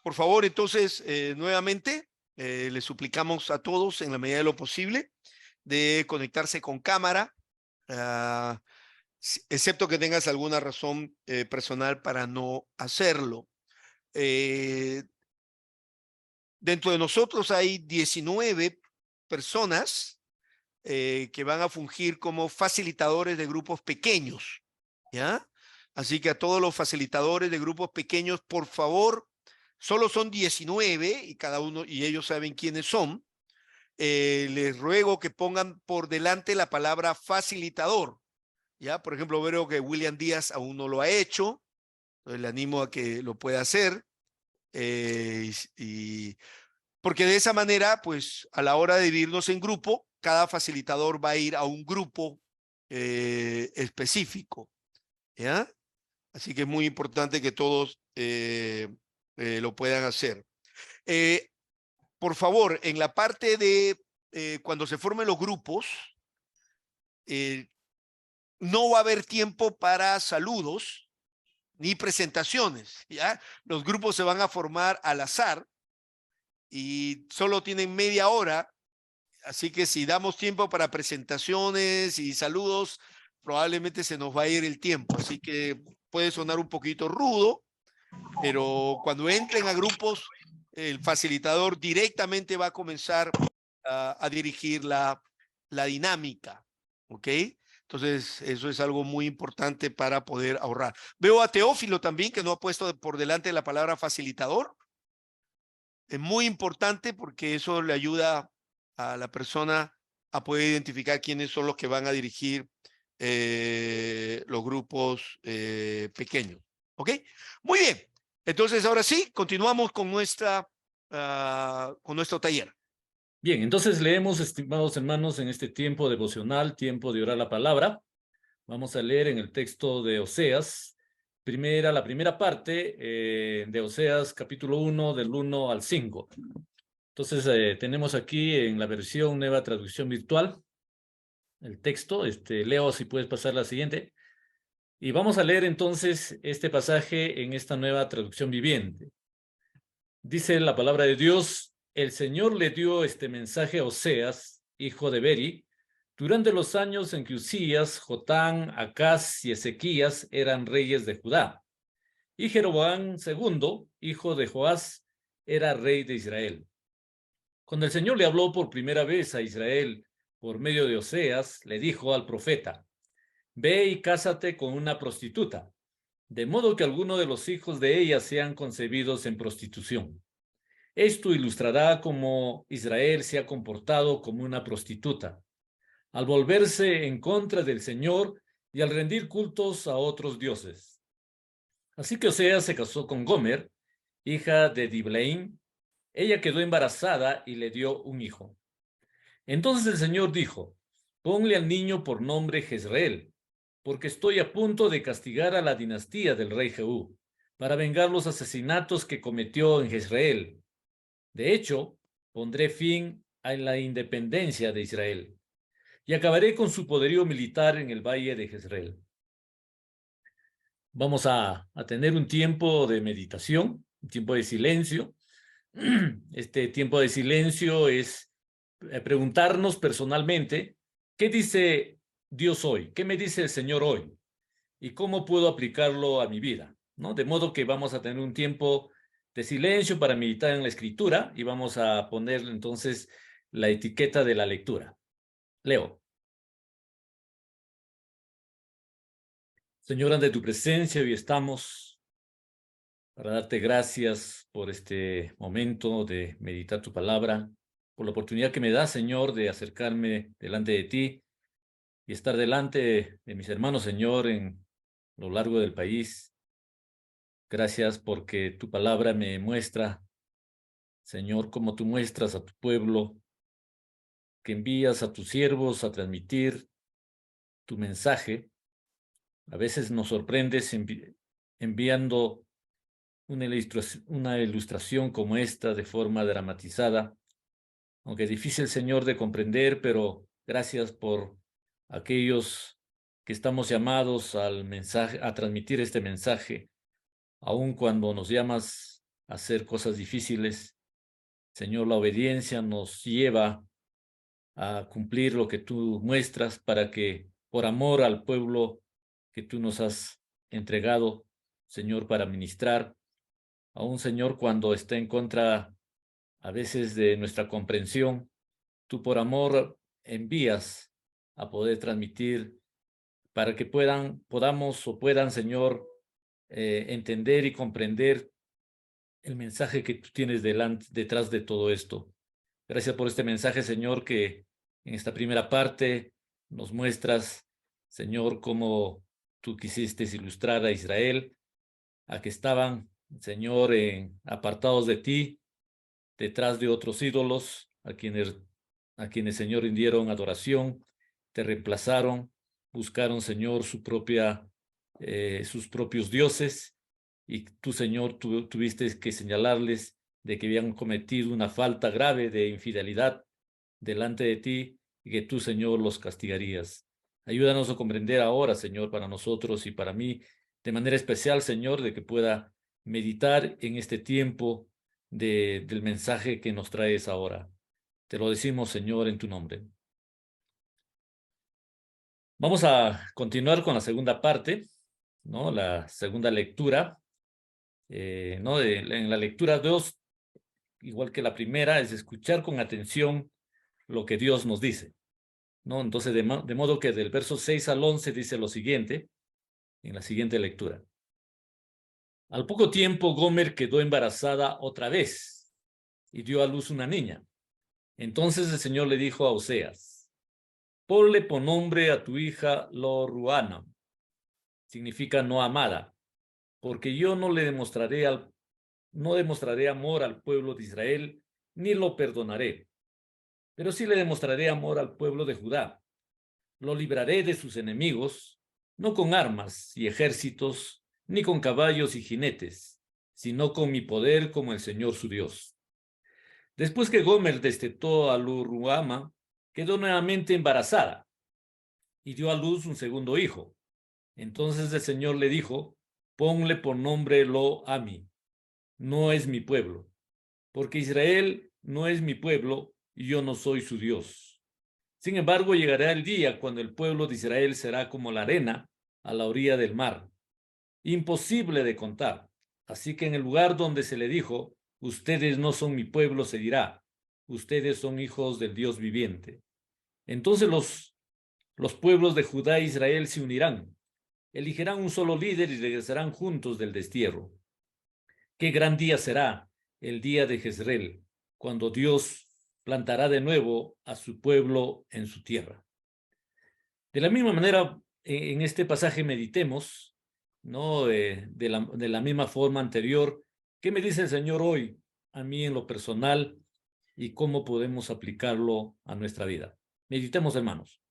Por favor, entonces, nuevamente, les suplicamos a todos, en la medida de lo posible, de conectarse con cámara, excepto que tengas alguna razón personal para no hacerlo. Dentro de nosotros hay 19 personas que van a fungir como facilitadores de grupos pequeños, ¿ya? Así que a todos los facilitadores de grupos pequeños, por favor, solo son 19 y cada uno, y ellos saben quiénes son. Les ruego que pongan por delante la palabra facilitador, ¿ya? Por ejemplo, veo que William Díaz aún no lo ha hecho, entonces le animo a que lo pueda hacer. Porque de esa manera, pues a la hora de dividirnos en grupo, cada facilitador va a ir a un grupo específico, ¿ya? Así que es muy importante que todos lo puedan hacer. Por favor, en la parte de cuando se formen los grupos, no va a haber tiempo para saludos ni presentaciones, ¿ya? Los grupos se van a formar al azar y solo tienen media hora. Así que si damos tiempo para presentaciones y saludos, probablemente se nos va a ir el tiempo. Así que puede sonar un poquito rudo, pero cuando entren a grupos, el facilitador directamente va a comenzar a dirigir la dinámica. ¿Ok? Entonces, eso es algo muy importante para poder ahorrar. Veo a Teófilo también, que no ha puesto por delante la palabra facilitador. Es muy importante porque eso le ayuda a la persona a poder identificar quiénes son los que van a dirigir los grupos pequeños. ¿Ok? Muy bien. Entonces, ahora sí, continuamos con nuestro taller. Bien, entonces leemos, estimados hermanos, en este tiempo devocional, tiempo de orar la palabra. Vamos a leer en el texto de Oseas, la primera parte de Oseas, capítulo 1, del 1 al 5. Entonces, tenemos aquí en la versión Nueva Traducción Virtual el texto. Leo, si puedes pasar la siguiente. Y vamos a leer entonces este pasaje en esta nueva traducción viviente. Dice la palabra de Dios: el Señor le dio este mensaje a Oseas, hijo de Beri, durante los años en que Usías, Jotán, Acaz y Ezequías eran reyes de Judá, y Jeroboam II, hijo de Joás, era rey de Israel. Cuando el Señor le habló por primera vez a Israel por medio de Oseas, le dijo al profeta: ve y cásate con una prostituta, de modo que alguno de los hijos de ella sean concebidos en prostitución. Esto ilustrará cómo Israel se ha comportado como una prostituta, al volverse en contra del Señor y al rendir cultos a otros dioses. Así que Oseas se casó con Gomer, hija de Diblaim. Ella quedó embarazada y le dio un hijo. Entonces el Señor dijo: ponle al niño por nombre Jezreel, porque estoy a punto de castigar a la dinastía del rey Jehú, para vengar los asesinatos que cometió en Jezreel. De hecho, pondré fin a la independencia de Israel y acabaré con su poderío militar en el valle de Jezreel. Vamos a tener un tiempo de meditación, un tiempo de silencio. Este tiempo de silencio es preguntarnos personalmente: ¿qué dice Dios hoy? ¿Qué me dice el Señor hoy? ¿Y cómo puedo aplicarlo a mi vida? ¿No? De modo que vamos a tener un tiempo de silencio para meditar en la escritura y vamos a poner entonces la etiqueta de la lectura. Leo. Señor, ante tu presencia hoy estamos para darte gracias por este momento de meditar tu palabra, por la oportunidad que me das, Señor, de acercarme delante de ti y estar delante de mis hermanos, Señor, en lo largo del país. Gracias porque tu palabra me muestra, Señor, como tú muestras a tu pueblo, que envías a tus siervos a transmitir tu mensaje. A veces nos sorprendes enviando una ilustración como esta de forma dramatizada, aunque es difícil, Señor, de comprender, pero gracias por aquellos que estamos llamados al mensaje, a transmitir este mensaje, aun cuando nos llamas hacer cosas difíciles. Señor, la obediencia nos lleva a cumplir lo que tú muestras para que, por amor al pueblo que tú nos has entregado, Señor, para ministrar, aún, Señor, cuando está en contra a veces de nuestra comprensión, tú por amor envías a poder transmitir para que puedan, Señor, entender y comprender el mensaje que tú tienes detrás de todo esto. Gracias por este mensaje, Señor, que en esta primera parte nos muestras, Señor, cómo tú quisiste ilustrar a Israel, a que estaban, Señor, apartados de ti, detrás de otros ídolos, a quienes, Señor, rindieron adoración, te reemplazaron, buscaron, Señor, sus propios dioses, y tú, Señor, tuviste que señalarles de que habían cometido una falta grave de infidelidad delante de ti, y que tú, Señor, los castigarías. Ayúdanos a comprender ahora, Señor, para nosotros y para mí, de manera especial, Señor, de que pueda meditar en este tiempo del mensaje que nos traes ahora. Te lo decimos, Señor, en tu nombre. Vamos a continuar con la segunda parte, ¿no? La segunda lectura, ¿no? En la lectura 2, igual que la primera, es escuchar con atención lo que Dios nos dice, ¿no? Entonces, de modo que del verso 6 al 11 dice lo siguiente, en la siguiente lectura. Al poco tiempo, Gomer quedó embarazada otra vez y dio a luz una niña. Entonces el Señor le dijo a Oseas, ponle por nombre a tu hija Lo-Ruhama, significa no amada, porque yo no demostraré amor al pueblo de Israel, ni lo perdonaré, pero sí le demostraré amor al pueblo de Judá. Lo libraré de sus enemigos, no con armas y ejércitos, ni con caballos y jinetes, sino con mi poder como el Señor su Dios. Después que Gomer destetó a Lo-Ruhama, quedó nuevamente embarazada y dio a luz un segundo hijo. Entonces el Señor le dijo, ponle por nombre Lo-Ami, no es mi pueblo, porque Israel no es mi pueblo y yo no soy su Dios. Sin embargo, llegará el día cuando el pueblo de Israel será como la arena a la orilla del mar, imposible de contar. Así que en el lugar donde se le dijo, ustedes no son mi pueblo, se dirá, ustedes son hijos del Dios viviente. Entonces los pueblos de Judá e Israel se unirán, elegirán un solo líder y regresarán juntos del destierro. Qué gran día será el día de Jezreel, cuando Dios plantará de nuevo a su pueblo en su tierra. De la misma manera, en este pasaje meditemos, ¿no? De la misma forma anterior, ¿qué me dice el Señor hoy a mí en lo personal y cómo podemos aplicarlo a nuestra vida? Meditemos, hermanos.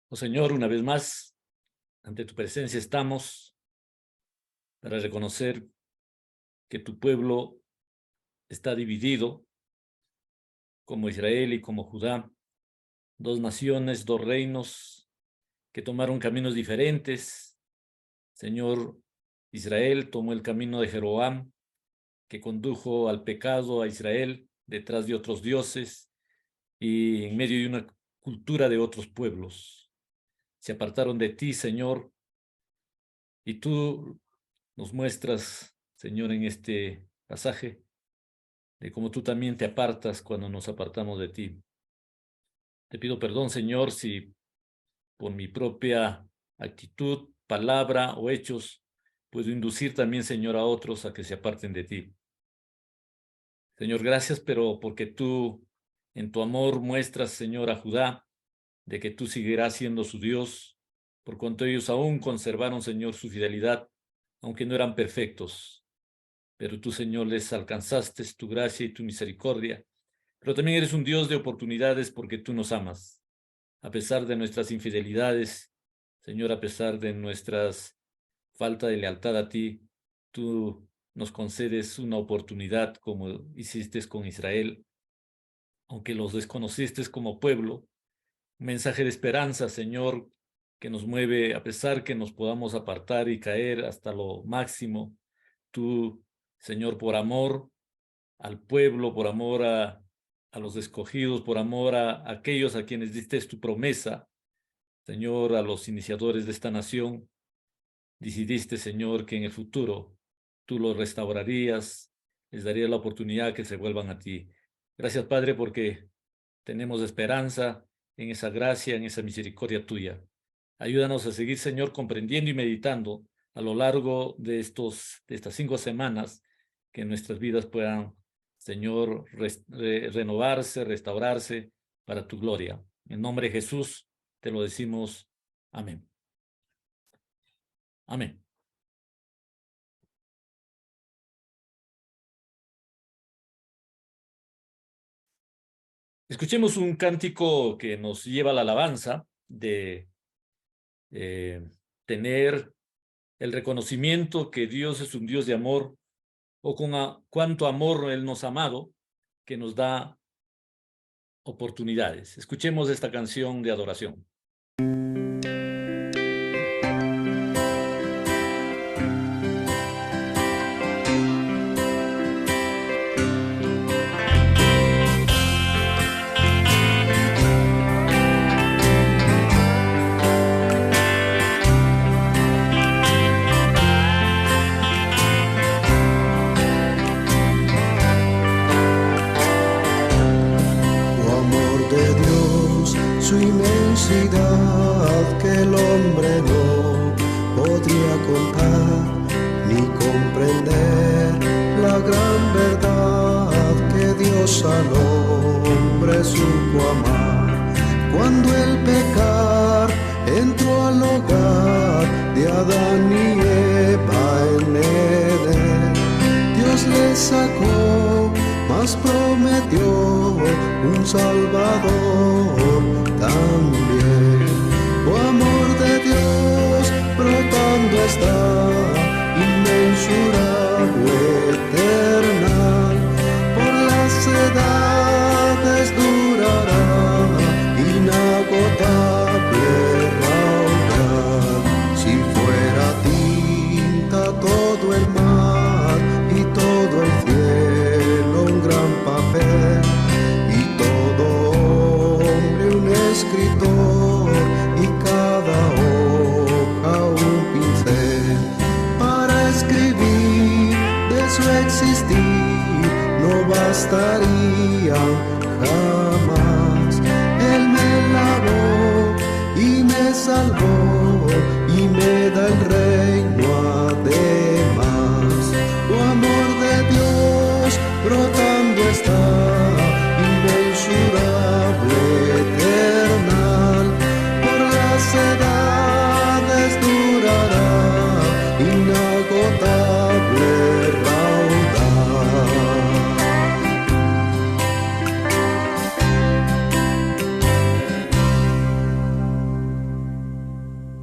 Oh Señor, una vez más, ante tu presencia estamos para reconocer que tu pueblo está dividido como Israel y como Judá, dos naciones, dos reinos que tomaron caminos diferentes. Señor, Israel tomó el camino de Jeroboam, que condujo al pecado a Israel detrás de otros dioses y en medio de una cultura de otros pueblos. Se apartaron de ti, Señor, y tú nos muestras, Señor, en este pasaje, de cómo tú también te apartas cuando nos apartamos de ti. Te pido perdón, Señor, si por mi propia actitud, palabra o hechos puedo inducir también, Señor, a otros a que se aparten de ti. Señor, gracias, pero porque tú en tu amor muestras, Señor, a Judá, de que tú seguirás siendo su Dios, por cuanto ellos aún conservaron, Señor, su fidelidad, aunque no eran perfectos. Pero tú, Señor, les alcanzaste tu gracia y tu misericordia. Pero también eres un Dios de oportunidades porque tú nos amas. A pesar de nuestras infidelidades, Señor, a pesar de nuestras falta de lealtad a ti, tú nos concedes una oportunidad como hiciste con Israel, aunque los desconociste como pueblo. Un mensaje de esperanza, Señor, que nos mueve a pesar que nos podamos apartar y caer hasta lo máximo. Tú, Señor, por amor al pueblo, por amor a los escogidos, por amor a aquellos a quienes diste tu promesa, Señor, a los iniciadores de esta nación, decidiste, Señor, que en el futuro tú los restaurarías, les darías la oportunidad que se vuelvan a ti. Gracias, Padre, porque tenemos esperanza en esa gracia, en esa misericordia tuya. Ayúdanos a seguir, Señor, comprendiendo y meditando a lo largo de estas 5 semanas, que nuestras vidas puedan, Señor, renovarse, restaurarse para tu gloria. En nombre de Jesús te lo decimos. Amén. Amén. Escuchemos un cántico que nos lleva a la alabanza de tener el reconocimiento que Dios es un Dios de amor, o con cuánto amor Él nos ha amado, que nos da oportunidades. Escuchemos esta canción de adoración. Su inmensidad que el hombre no podría contar ni comprender, la gran verdad que Dios al hombre supo amar. Cuando el pecar entró al hogar de Adán y Eva en Edén, Dios le sacó, mas prometió un Salvador también. Oh amor de Dios, brotando está, inmensurable, eternal, por las edades durará, inagotable raudal. Si fuera tinta todo el mar y todo el cielo un gran papel, y todo hombre un escritor y cada hoja un pincel, para escribir de su existir no bastaría jamás. Él me lavó y me salvó y me da el reino además. Oh amor de Dios, brotando está, inmensurable, eternal, por las edades durará, inagotable raudal.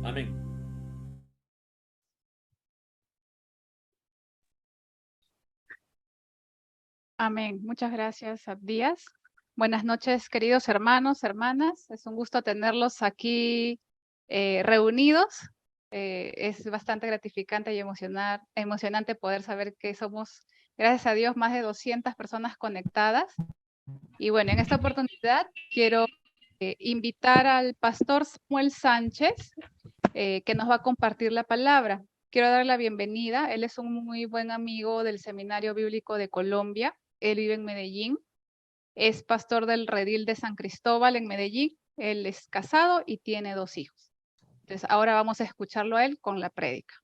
Amén. Amén. Muchas gracias, Abdías. Buenas noches, queridos hermanos, hermanas. Es un gusto tenerlos aquí reunidos. Es bastante gratificante y emocionante poder saber que somos, gracias a Dios, más de 200 personas conectadas. Y bueno, en esta oportunidad quiero invitar al pastor Samuel Sánchez, que nos va a compartir la palabra. Quiero darle la bienvenida. Él es un muy buen amigo del Seminario Bíblico de Colombia. Él vive en Medellín. Es pastor del Redil de San Cristóbal en Medellín. Él es casado y tiene 2 hijos. Entonces, ahora vamos a escucharlo a él con la prédica.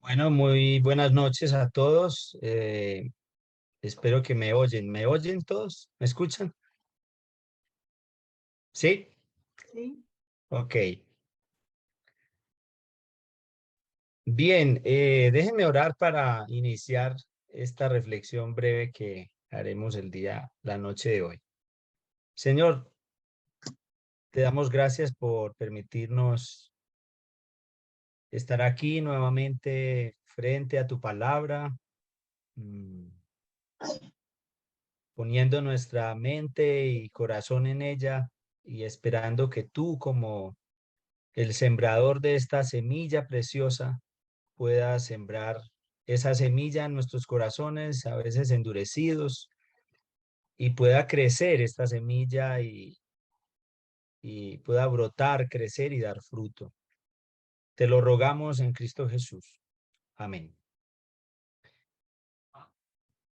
Bueno, muy buenas noches a todos. Espero que me oyen. ¿Me oyen todos? ¿Me escuchan? ¿Sí? Sí. Ok. Bien, déjenme orar para iniciar esta reflexión breve que haremos la noche de hoy. Señor, te damos gracias por permitirnos estar aquí nuevamente frente a tu palabra. poniendo nuestra mente y corazón en ella y esperando que tú, como el sembrador de esta semilla preciosa, puedas sembrar esa semilla en nuestros corazones, a veces endurecidos, y pueda crecer esta semilla y pueda brotar, crecer y dar fruto. Te lo rogamos en Cristo Jesús. Amén.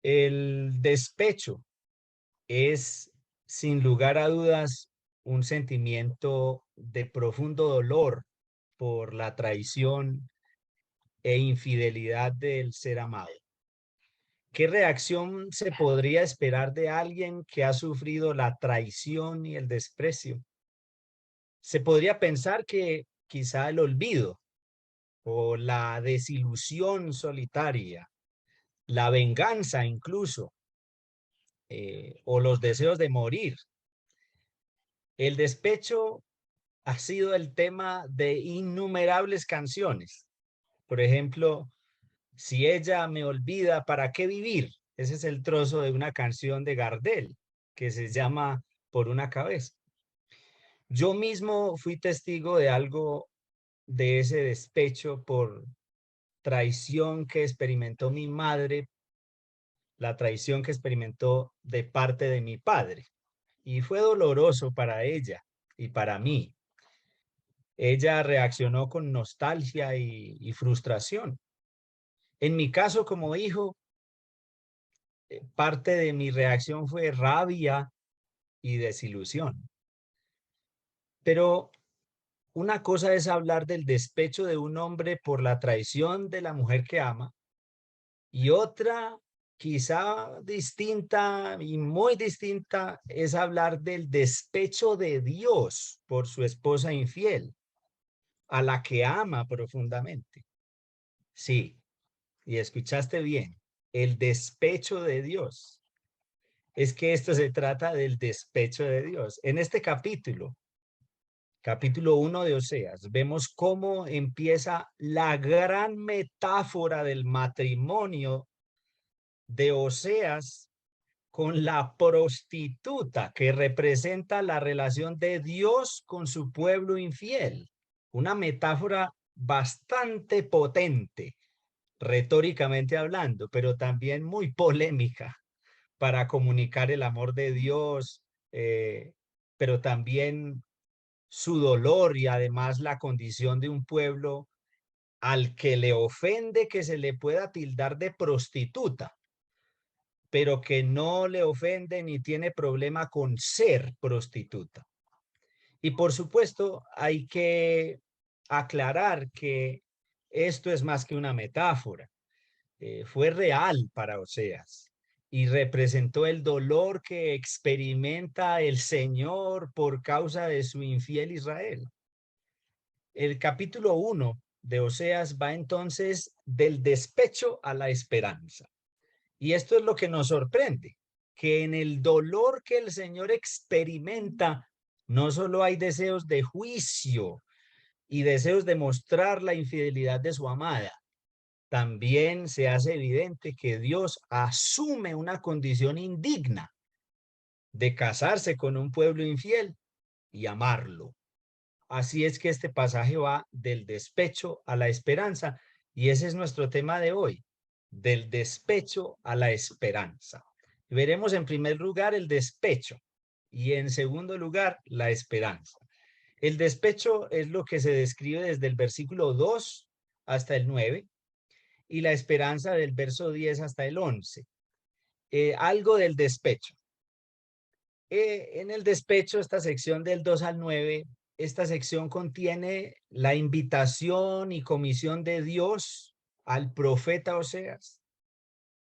El despecho es, sin lugar a dudas, un sentimiento de profundo dolor por la traición e infidelidad del ser amado. ¿Qué reacción se podría esperar de alguien que ha sufrido la traición y el desprecio? Se podría pensar que quizá el olvido o la desilusión solitaria, la venganza incluso, o los deseos de morir. El despecho ha sido el tema de innumerables canciones. Por ejemplo, si ella me olvida, ¿para qué vivir? Ese es el trozo de una canción de Gardel que se llama Por una cabeza. Yo mismo fui testigo de algo de ese despecho por traición que experimentó mi madre, la traición que experimentó de parte de mi padre. Y fue doloroso para ella y para mí. Ella reaccionó con nostalgia y frustración. En mi caso como hijo, parte de mi reacción fue rabia y desilusión. Pero una cosa es hablar del despecho de un hombre por la traición de la mujer que ama, y otra, quizá distinta y muy distinta, es hablar del despecho de Dios por su esposa infiel, a la que ama profundamente. Sí, y escuchaste bien, el despecho de Dios. Es que esto se trata del despecho de Dios. En este capítulo 1 de Oseas, vemos cómo empieza la gran metáfora del matrimonio de Oseas con la prostituta, que representa la relación de Dios con su pueblo infiel. Una metáfora bastante potente, retóricamente hablando, pero también muy polémica para comunicar el amor de Dios, pero también su dolor y además la condición de un pueblo al que le ofende que se le pueda tildar de prostituta, pero que no le ofende ni tiene problema con ser prostituta. Y por supuesto, hay que aclarar que esto es más que una metáfora. Fue real para Oseas y representó el dolor que experimenta el Señor por causa de su infiel Israel. El capítulo 1 de Oseas va entonces del despecho a la esperanza. Y esto es lo que nos sorprende, que en el dolor que el Señor experimenta, no solo hay deseos de juicio y deseos de mostrar la infidelidad de su amada, también se hace evidente que Dios asume una condición indigna de casarse con un pueblo infiel y amarlo. Así es que este pasaje va del despecho a la esperanza, y ese es nuestro tema de hoy, del despecho a la esperanza. Veremos en primer lugar el despecho y en segundo lugar la esperanza. El despecho es lo que se describe desde el versículo 2 hasta el 9 y la esperanza del verso 10 hasta el 11. Algo del despecho. En el despecho, esta sección del 2 al 9, esta sección contiene la invitación y comisión de Dios al profeta Oseas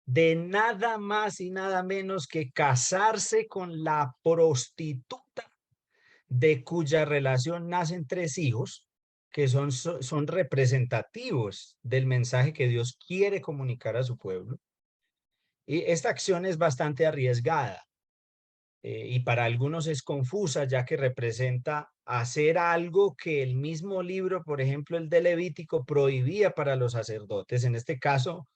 de nada más y nada menos que casarse con la prostituta de cuya relación nacen 3 hijos que son representativos del mensaje que Dios quiere comunicar a su pueblo. Y esta acción es bastante arriesgada. Y para algunos es confusa, ya que representa hacer algo que el mismo libro, por ejemplo, el de Levítico, prohibía para los sacerdotes. En este caso,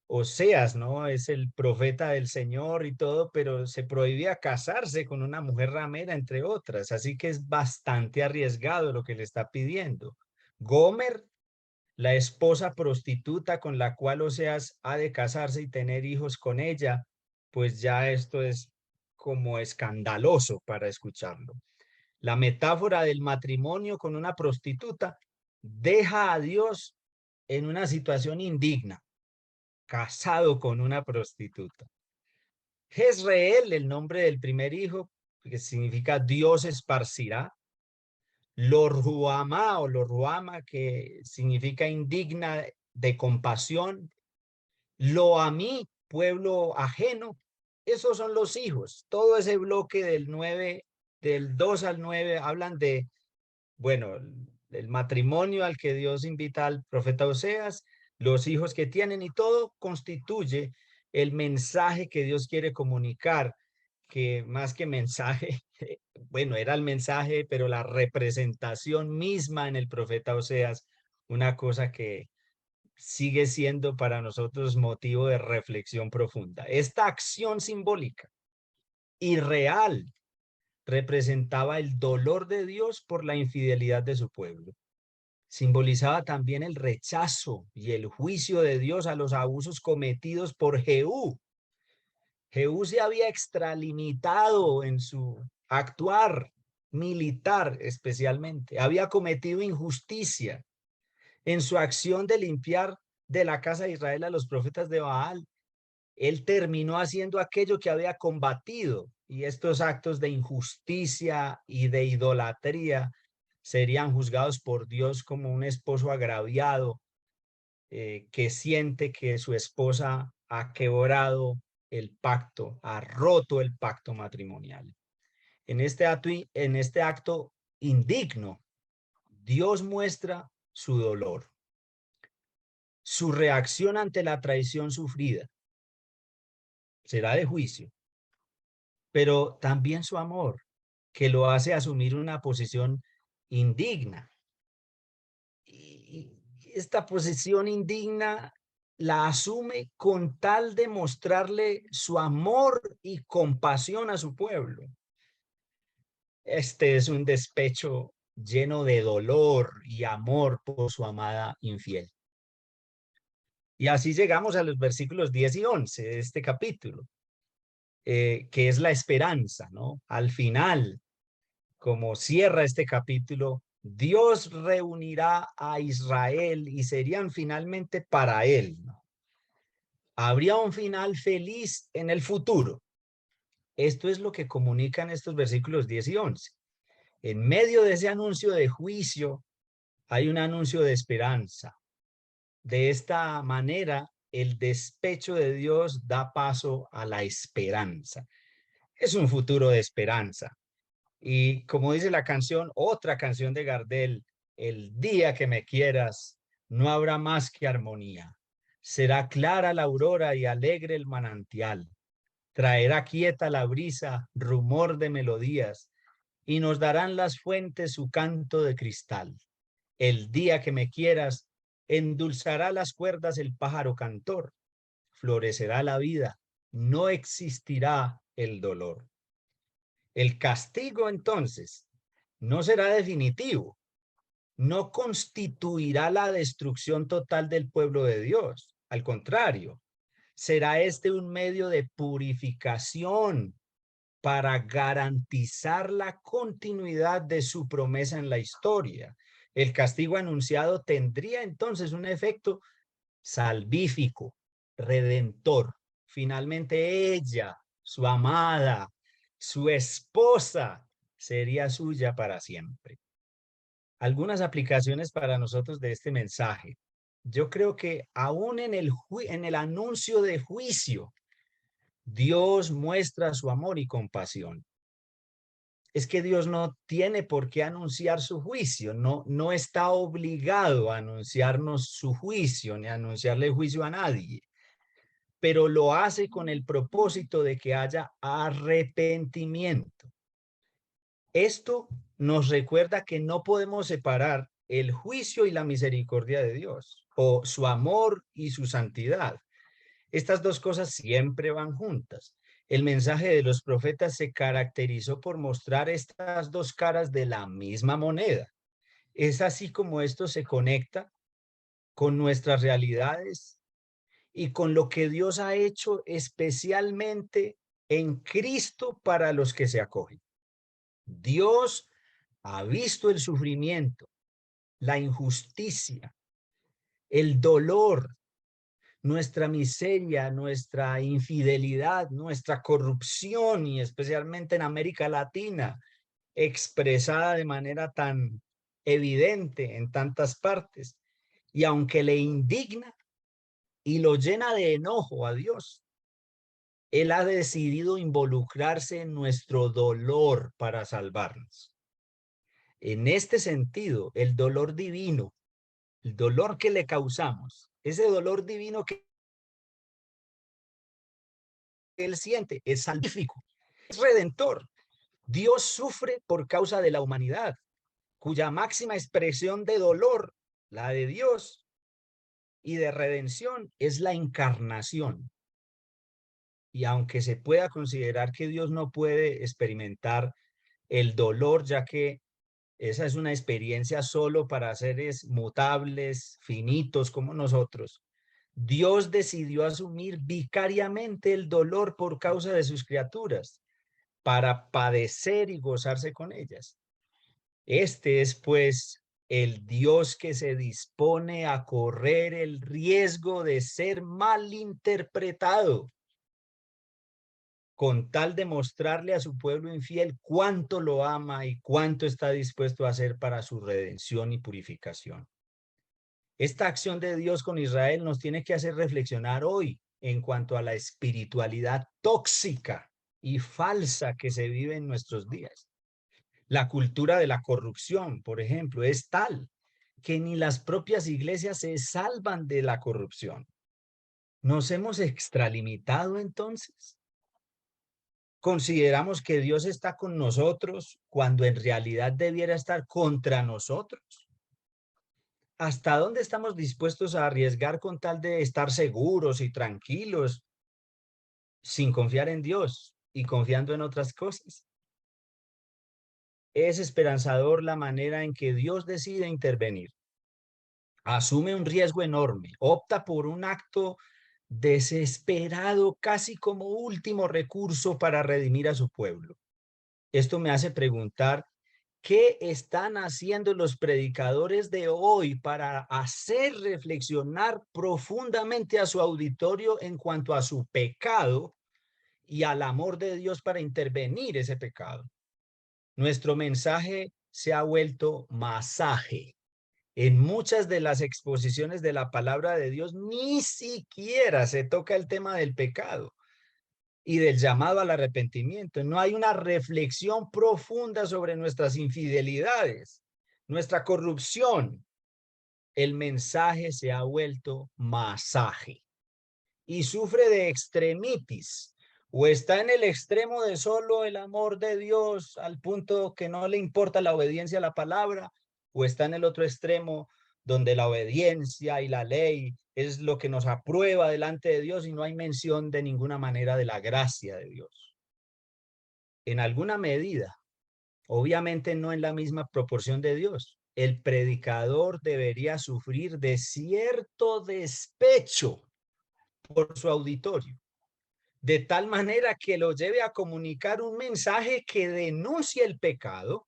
Oseas, ¿no? Es el profeta del Señor y todo, pero se prohibía casarse con una mujer ramera, entre otras. Así que es bastante arriesgado lo que le está pidiendo. Gomer, la esposa prostituta con la cual Oseas ha de casarse y tener hijos con ella, pues ya esto es como escandaloso para escucharlo. La metáfora del matrimonio con una prostituta deja a Dios en una situación indigna, casado con una prostituta. Jezreel, el nombre del primer hijo, que significa Dios esparcirá. Lo-ruhamá o Lo-ruhama, que significa indigna de compasión. Lo-amí, pueblo ajeno. Esos son los hijos. Todo ese bloque del 9, del 2 al 9, hablan de, bueno, el matrimonio al que Dios invita al profeta Oseas, los hijos que tienen, y todo constituye el mensaje que Dios quiere comunicar, que más que mensaje, bueno, era el mensaje, pero la representación misma en el profeta Oseas, una cosa que sigue siendo para nosotros motivo de reflexión profunda. Esta acción simbólica y real representaba el dolor de Dios por la infidelidad de su pueblo. Simbolizaba también el rechazo y el juicio de Dios a los abusos cometidos por Jehú. Jehú se había extralimitado en su actuar militar especialmente. Había cometido injusticia en su acción de limpiar de la casa de Israel a los profetas de Baal. Él terminó haciendo aquello que había combatido, y estos actos de injusticia y de idolatría serían juzgados por Dios como un esposo agraviado que siente que su esposa ha quebrado el pacto, ha roto el pacto matrimonial. En este acto indigno, Dios muestra su dolor, su reacción ante la traición sufrida. Será de juicio, pero también su amor, que lo hace asumir una posición indigna. Y esta posición indigna la asume con tal de mostrarle su amor y compasión a su pueblo. Este es un despecho lleno de dolor y amor por su amada infiel. Y así llegamos a los versículos 10 y 11 de este capítulo, que es la esperanza, ¿no? Al final, como cierra este capítulo, Dios reunirá a Israel y serían finalmente para él, ¿no? Habría un final feliz en el futuro. Esto es lo que comunican estos versículos 10 y 11. En medio de ese anuncio de juicio, hay un anuncio de esperanza. De esta manera, el despecho de Dios da paso a la esperanza. Es un futuro de esperanza. Y como dice la canción, otra canción de Gardel, el día que me quieras, no habrá más que armonía. Será clara la aurora y alegre el manantial. Traerá quieta la brisa, rumor de melodías, y nos darán las fuentes su canto de cristal. El día que me quieras, endulzará las cuerdas el pájaro cantor. Florecerá la vida, no existirá el dolor. El castigo, entonces, no será definitivo, no constituirá la destrucción total del pueblo de Dios. Al contrario, será este un medio de purificación para garantizar la continuidad de su promesa en la historia. El castigo anunciado tendría entonces un efecto salvífico, redentor. Finalmente ella, su amada, su esposa, sería suya para siempre. Algunas aplicaciones para nosotros de este mensaje. Yo creo que aún en el anuncio de juicio, Dios muestra su amor y compasión. Es que Dios no tiene por qué anunciar su juicio, no está obligado a anunciarnos su juicio ni a anunciarle juicio a nadie, pero lo hace con el propósito de que haya arrepentimiento. Esto nos recuerda que no podemos separar el juicio y la misericordia de Dios, o su amor y su santidad. Estas dos cosas siempre van juntas. El mensaje de los profetas se caracterizó por mostrar estas dos caras de la misma moneda. Es así como esto se conecta con nuestras realidades y con lo que Dios ha hecho especialmente en Cristo para los que se acogen. Dios ha visto el sufrimiento, la injusticia, el dolor, nuestra miseria, nuestra infidelidad, nuestra corrupción, y especialmente en América Latina, expresada de manera tan evidente en tantas partes. Y aunque le indigna y lo llena de enojo a Dios, Él ha decidido involucrarse en nuestro dolor para salvarnos. En este sentido, el dolor divino, el dolor que le causamos, ese dolor divino que Él siente, es salvífico, es redentor. Dios sufre por causa de la humanidad, cuya máxima expresión de dolor, la de Dios, y de redención, es la encarnación. Y aunque se pueda considerar que Dios no puede experimentar el dolor, ya que esa es una experiencia solo para seres mutables, finitos como nosotros, Dios decidió asumir vicariamente el dolor por causa de sus criaturas, para padecer y gozarse con ellas. Este es, pues, el Dios que se dispone a correr el riesgo de ser malinterpretado, con tal de mostrarle a su pueblo infiel cuánto lo ama y cuánto está dispuesto a hacer para su redención y purificación. Esta acción de Dios con Israel nos tiene que hacer reflexionar hoy en cuanto a la espiritualidad tóxica y falsa que se vive en nuestros días. La cultura de la corrupción, por ejemplo, es tal que ni las propias iglesias se salvan de la corrupción. ¿Nos hemos extralimitado entonces? ¿Consideramos que Dios está con nosotros cuando en realidad debiera estar contra nosotros? ¿Hasta dónde estamos dispuestos a arriesgar con tal de estar seguros y tranquilos sin confiar en Dios y confiando en otras cosas? Es esperanzador la manera en que Dios decide intervenir. Asume un riesgo enorme, opta por un acto desesperado, casi como último recurso para redimir a su pueblo. Esto me hace preguntar, ¿qué están haciendo los predicadores de hoy para hacer reflexionar profundamente a su auditorio en cuanto a su pecado y al amor de Dios para intervenir ese pecado? Nuestro mensaje se ha vuelto masaje. En muchas de las exposiciones de la palabra de Dios ni siquiera se toca el tema del pecado y del llamado al arrepentimiento. No hay una reflexión profunda sobre nuestras infidelidades, nuestra corrupción. El mensaje se ha vuelto masaje y sufre de extremitis. O está en el extremo de solo el amor de Dios al punto que no le importa la obediencia a la palabra, o está en el otro extremo donde la obediencia y la ley es lo que nos aprueba delante de Dios y no hay mención de ninguna manera de la gracia de Dios. En alguna medida, obviamente no en la misma proporción de Dios, el predicador debería sufrir de cierto despecho por su auditorio, de tal manera que lo lleve a comunicar un mensaje que denuncie el pecado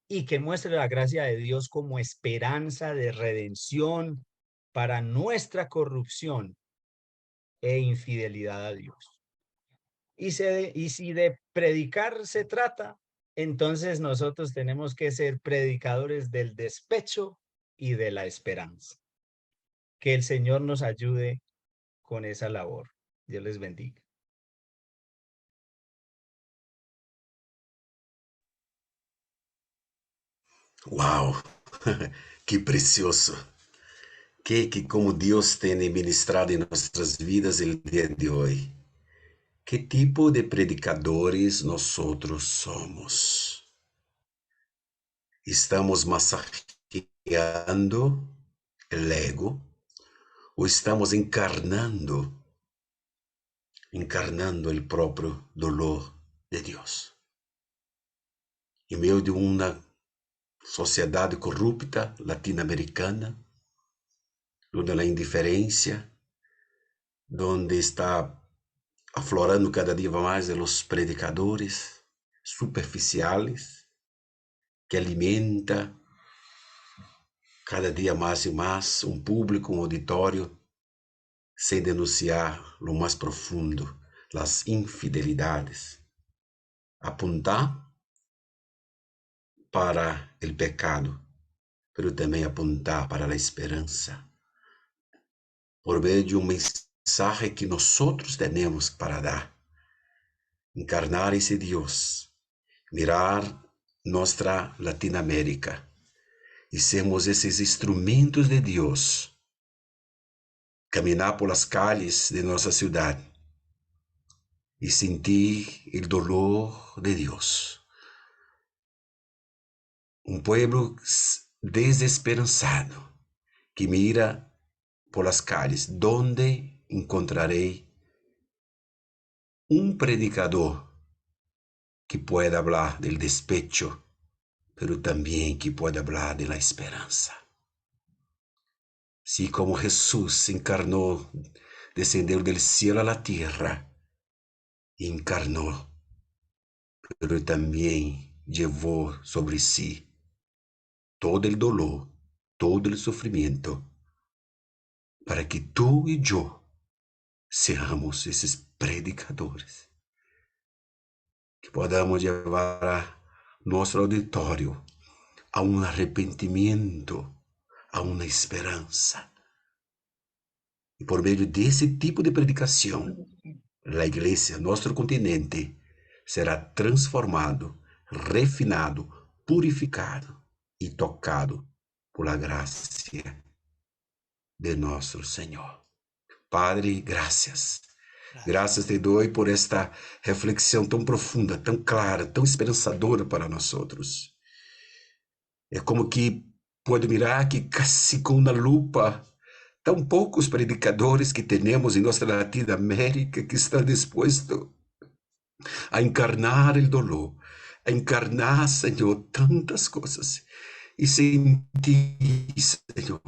y que muestre la gracia de Dios como esperanza de redención para nuestra corrupción e infidelidad a Dios. Y si de predicar se trata, entonces nosotros tenemos que ser predicadores del despecho y de la esperanza. Que el Señor nos ayude con esa labor. Dios les bendiga. Uau, que precioso. Que como Deus tem ministrado em nossas vidas o dia de hoje. Que tipo de predicadores nós outros somos? Estamos massageando o ego ou estamos encarnando encarnando el propio dolor de Dios. En medio de una sociedad corrupta latinoamericana, donde la indiferencia, donde está aflorando cada día más de los predicadores superficiales, que alimenta cada día más y más un público, un auditorio, sin denunciar lo más profundo, las infidelidades. Apuntar para el pecado, pero también apuntar para la esperanza, por medio de un mensaje que nosotros tenemos para dar. Encarnar ese Dios, mirar nuestra Latinoamérica y sermos esos instrumentos de Dios, caminar por las calles de nuestra ciudad y sentir el dolor de Dios. Un pueblo desesperanzado que mira por las calles, ¿dónde encontraré un predicador que pueda hablar del despecho, pero también que pueda hablar de la esperanza? Si como Jesús se encarnó, descendió del cielo a la tierra, encarnó, pero también llevó sobre sí todo el dolor, todo el sufrimiento, para que tú y yo seamos esos predicadores, que podamos llevar a nuestro auditorio a un arrepentimiento, a una esperanza. Y por medio de ese tipo de predicación, la iglesia, nuestro continente, será transformado, refinado, purificado y tocado por la gracia de nuestro Señor. Padre, gracias. Gracias te doy por esta reflexión tan profunda, tan clara, tan esperanzadora para nosotros. Es como que puedo mirar que casi con una lupa, tan pocos predicadores que tenemos en nuestra Latinoamérica que están dispuestos a encarnar el dolor, a encarnar, Señor, tantas cosas y sentir, Señor,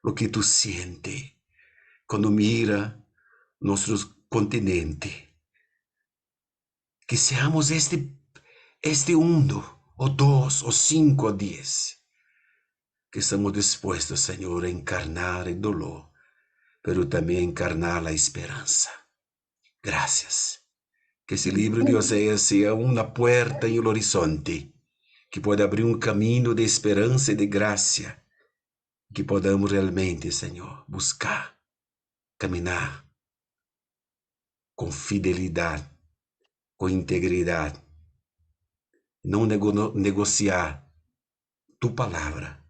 lo que tú sientes cuando mira nuestro continente. Que seamos este 1, o 2, o 5, o 10, que estamos dispuestos, Señor, a encarnar el dolor, pero también encarnar la esperanza. Gracias. Que ese libro de Oseas sea una puerta en el horizonte, que pueda abrir un camino de esperanza y de gracia, que podamos realmente, Señor, buscar, caminar con fidelidad, con integridad, não negociar tu palavra,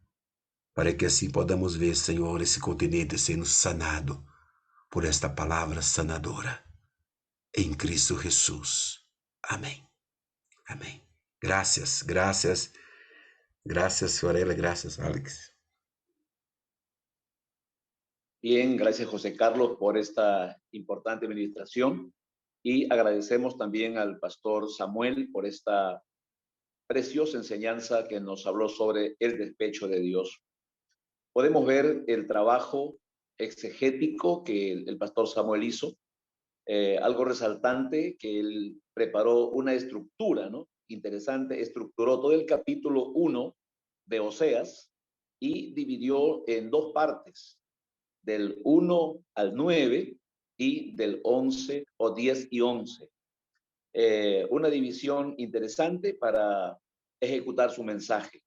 para que assim podamos ver, Senhor, esse continente sendo sanado por esta palavra sanadora, em Cristo Jesus. Amém. Amém. Graças, graças, graças, Fiorella, graças, Alex. Bien, gracias José Carlos por esta importante administración y agradecemos también al pastor Samuel por esta preciosa enseñanza que nos habló sobre el despecho de Dios. Podemos ver el trabajo exegético que el pastor Samuel hizo, algo resaltante, que él preparó una estructura, ¿no? Interesante, estructuró todo el capítulo 1 de Oseas y dividió en 2 partes, del 1 al 9 y del 11 o 10 y 11. Una división interesante para ejecutar su mensaje.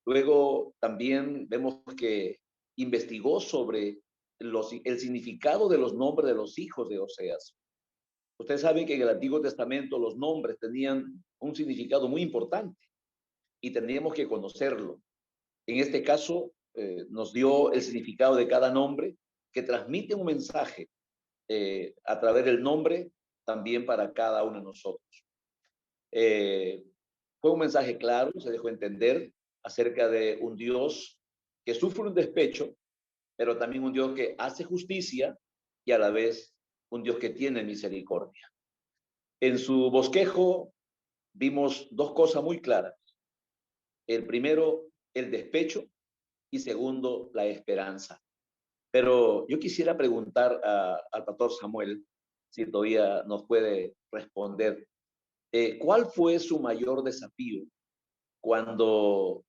Luego también vemos que investigó sobre el significado de los nombres de los hijos de Oseas. Ustedes saben que en el Antiguo Testamento los nombres tenían un significado muy importante y tendríamos que conocerlo. En este caso, nos dio el significado de cada nombre que transmite un mensaje a través del nombre también para cada uno de nosotros. Fue un mensaje claro, se dejó entender acerca de un Dios que sufre un despecho, pero también un Dios que hace justicia y a la vez un Dios que tiene misericordia. En su bosquejo vimos dos cosas muy claras. El primero, el despecho, y segundo, la esperanza. Pero yo quisiera preguntar al pastor Samuel, si todavía nos puede responder, ¿cuál fue su mayor desafío cuando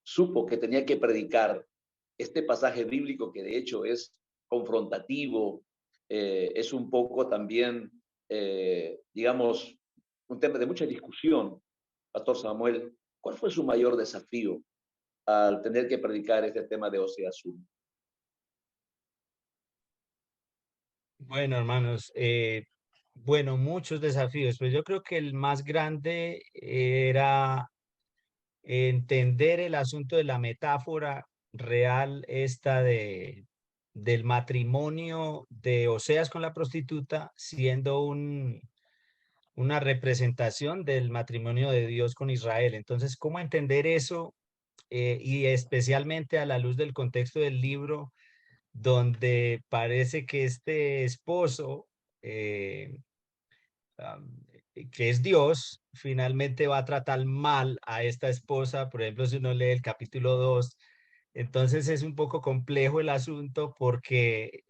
supo que tenía que predicar este pasaje bíblico que de hecho es confrontativo, es un poco también, digamos, un tema de mucha discusión? Pastor Samuel, ¿cuál fue su mayor desafío al tener que predicar este tema de Oseas 1? Bueno, hermanos, bueno, muchos desafíos, pero yo creo que el más grande era entender el asunto de la metáfora real esta del matrimonio de Oseas con la prostituta siendo una representación del matrimonio de Dios con Israel. Entonces, ¿cómo entender eso? Y especialmente a la luz del contexto del libro, donde parece que este esposo, am, que es Dios, finalmente va a tratar mal a esta esposa. Por ejemplo, si uno lee el capítulo 2, entonces es un poco complejo el asunto porque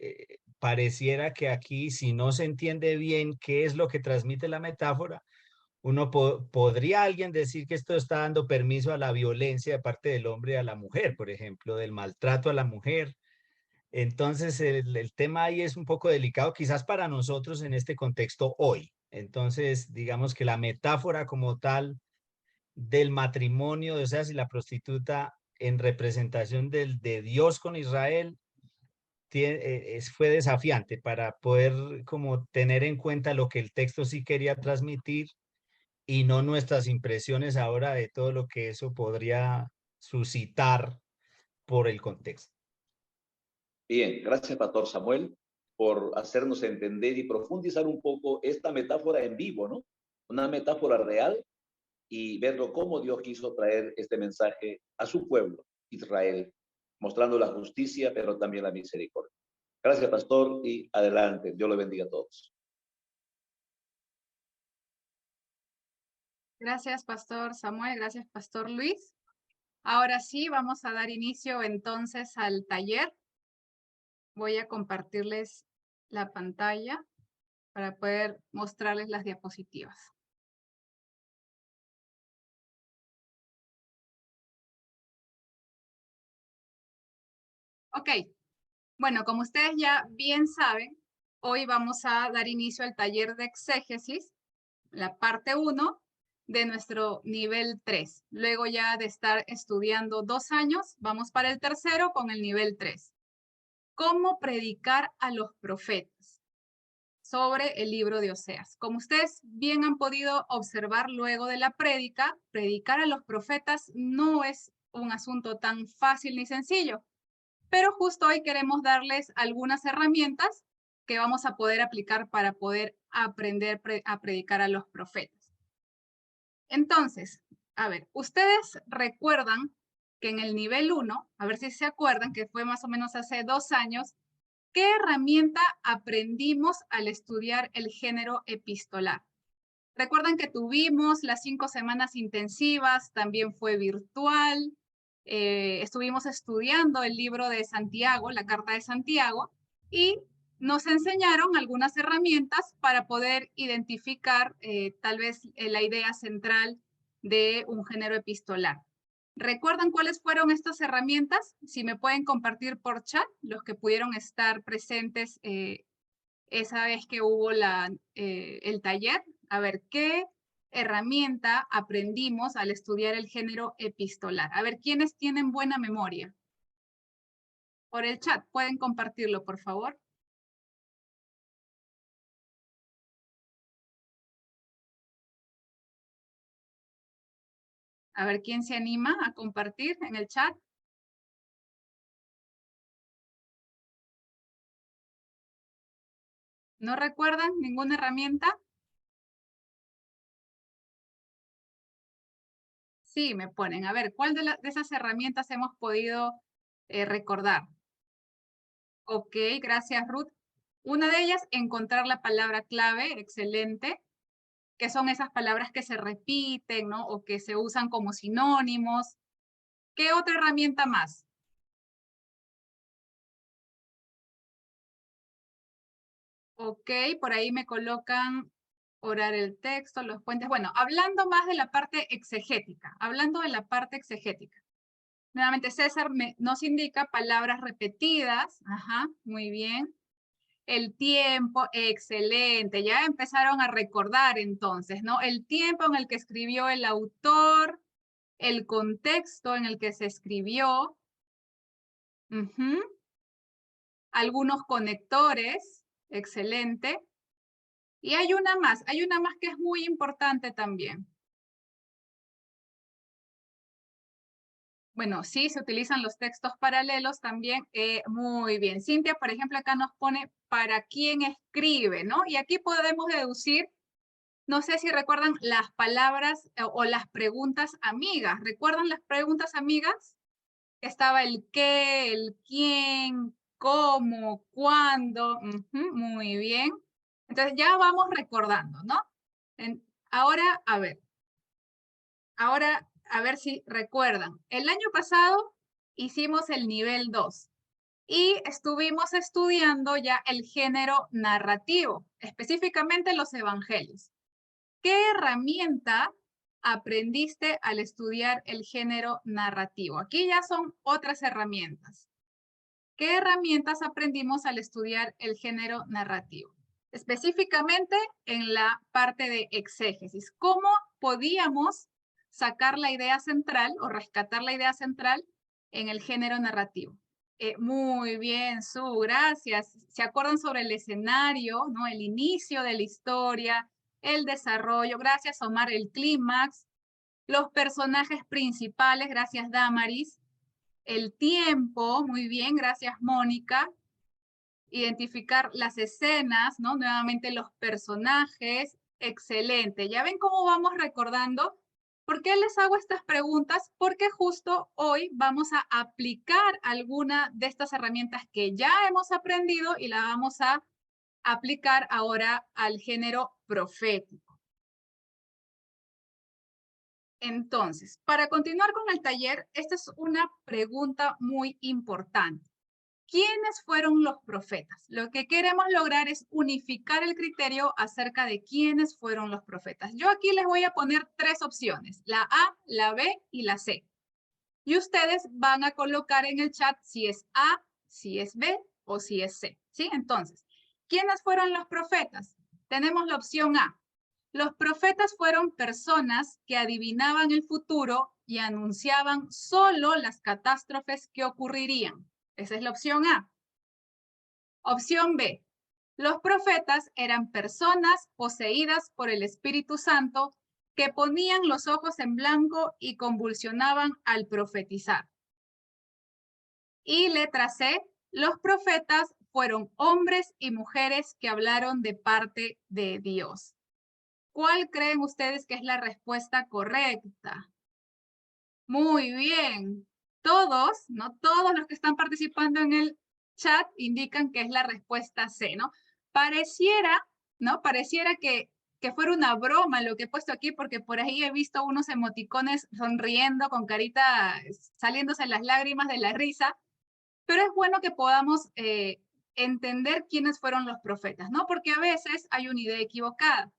pareciera que aquí, si no se entiende bien qué es lo que transmite la metáfora, uno podría alguien decir que esto está dando permiso a la violencia de parte del hombre a la mujer, por ejemplo, del maltrato a la mujer. Entonces, el tema ahí es un poco delicado, quizás para nosotros en este contexto hoy. Entonces, digamos que la metáfora como tal del matrimonio de Oseas y la prostituta en representación de Dios con Israel fue desafiante para poder como tener en cuenta lo que el texto sí quería transmitir y no nuestras impresiones ahora de todo lo que eso podría suscitar por el contexto. Bien, gracias, pastor Samuel, por hacernos entender y profundizar un poco esta metáfora en vivo, ¿no? Una metáfora real, y verlo cómo Dios quiso traer este mensaje a su pueblo, Israel, mostrando la justicia, pero también la misericordia. Gracias, pastor, y adelante. Dios le bendiga a todos. Gracias, pastor Samuel. Gracias, pastor Luis. Ahora sí, vamos a dar inicio entonces al taller. Voy a compartirles la pantalla para poder mostrarles las diapositivas. Ok, bueno, como ustedes ya bien saben, hoy vamos a dar inicio al taller de exégesis, la parte 1 de nuestro nivel 3. Luego ya de estar estudiando 2 años, vamos para el tercero con el nivel 3. ¿Cómo predicar a los profetas? Sobre el libro de Oseas. Como ustedes bien han podido observar luego de la prédica, predicar a los profetas no es un asunto tan fácil ni sencillo, pero justo hoy queremos darles algunas herramientas que vamos a poder aplicar para poder aprender a predicar a los profetas. Entonces, a ver, ustedes recuerdan que en el nivel 1, a ver si se acuerdan, que fue más o menos hace 2 años, ¿qué herramienta aprendimos al estudiar el género epistolar? Recuerdan que tuvimos las 5 semanas intensivas, también fue virtual, estuvimos estudiando el libro de Santiago, la carta de Santiago, y nos enseñaron algunas herramientas para poder identificar tal vez la idea central de un género epistolar. ¿Recuerdan cuáles fueron estas herramientas? Si me pueden compartir por chat, los que pudieron estar presentes esa vez que hubo el taller. A ver, ¿qué herramienta aprendimos al estudiar el género epistolar? A ver, ¿quiénes tienen buena memoria? Por el chat, ¿pueden compartirlo, por favor? A ver, ¿quién se anima a compartir en el chat? ¿No recuerdan ninguna herramienta? Sí, me ponen. A ver, ¿cuál de esas herramientas hemos podido recordar? Ok, gracias, Ruth. Una de ellas, encontrar la palabra clave, excelente, que son esas palabras que se repiten, ¿no? O que se usan como sinónimos. ¿Qué otra herramienta más? Ok, por ahí me colocan orar el texto, los puentes. Bueno, hablando más de la parte exegética, hablando de la parte exegética. Nuevamente, César nos indica palabras repetidas. Ajá, muy bien. El tiempo, excelente. Ya empezaron a recordar entonces, ¿no? El tiempo en el que escribió el autor, el contexto en el que se escribió. Ujú. Algunos conectores, excelente. Y hay una más que es muy importante también. Bueno, sí, se utilizan los textos paralelos también. Muy bien. Cintia, por ejemplo, acá nos pone para quién escribe, ¿no? Y aquí podemos deducir, no sé si recuerdan las palabras o las preguntas amigas. ¿Recuerdan las preguntas amigas? Estaba el qué, el quién, cómo, cuándo. Ujú, muy bien. Entonces ya vamos recordando, ¿no? Ahora, a ver. Ahora, a ver si recuerdan. El año pasado hicimos el nivel 2 y estuvimos estudiando ya el género narrativo, específicamente los evangelios. ¿Qué herramienta aprendiste al estudiar el género narrativo? Aquí ya son otras herramientas. ¿Qué herramientas aprendimos al estudiar el género narrativo? Específicamente en la parte de exégesis. ¿Cómo podíamos sacar la idea central o rescatar la idea central en el género narrativo? Muy bien, Su, gracias. ¿Se acuerdan sobre el escenario, ¿no? El inicio de la historia, el desarrollo? Gracias, Omar, el clímax. Los personajes principales, gracias, Damaris. El tiempo, muy bien, gracias, Mónica. Identificar las escenas, ¿no? Nuevamente los personajes, excelente. ¿Ya ven cómo vamos recordando? ¿Por qué les hago estas preguntas? Porque justo hoy vamos a aplicar alguna de estas herramientas que ya hemos aprendido y la vamos a aplicar ahora al género profético. Entonces, para continuar con el taller, esta es una pregunta muy importante. ¿Quiénes fueron los profetas? Lo que queremos lograr es unificar el criterio acerca de quiénes fueron los profetas. Yo aquí les voy a poner 3 opciones, la A, la B y la C. Y ustedes van a colocar en el chat si es A, si es B o si es C. ¿Sí? Entonces, ¿quiénes fueron los profetas? Tenemos la opción A. Los profetas fueron personas que adivinaban el futuro y anunciaban solo las catástrofes que ocurrirían. Esa es la opción A. Opción B. Los profetas eran personas poseídas por el Espíritu Santo que ponían los ojos en blanco y convulsionaban al profetizar. Y letra C. Los profetas fueron hombres y mujeres que hablaron de parte de Dios. ¿Cuál creen ustedes que es la respuesta correcta? Muy bien. Todos, ¿no? Todos los que están participando en el chat indican que es la respuesta C, ¿no? Pareciera, ¿no? Pareciera que fuera una broma lo que he puesto aquí, porque por ahí he visto unos emoticones sonriendo con carita saliéndose las lágrimas de la risa, pero es bueno que podamos entender quiénes fueron los profetas, ¿no? Porque a veces hay una idea equivocada.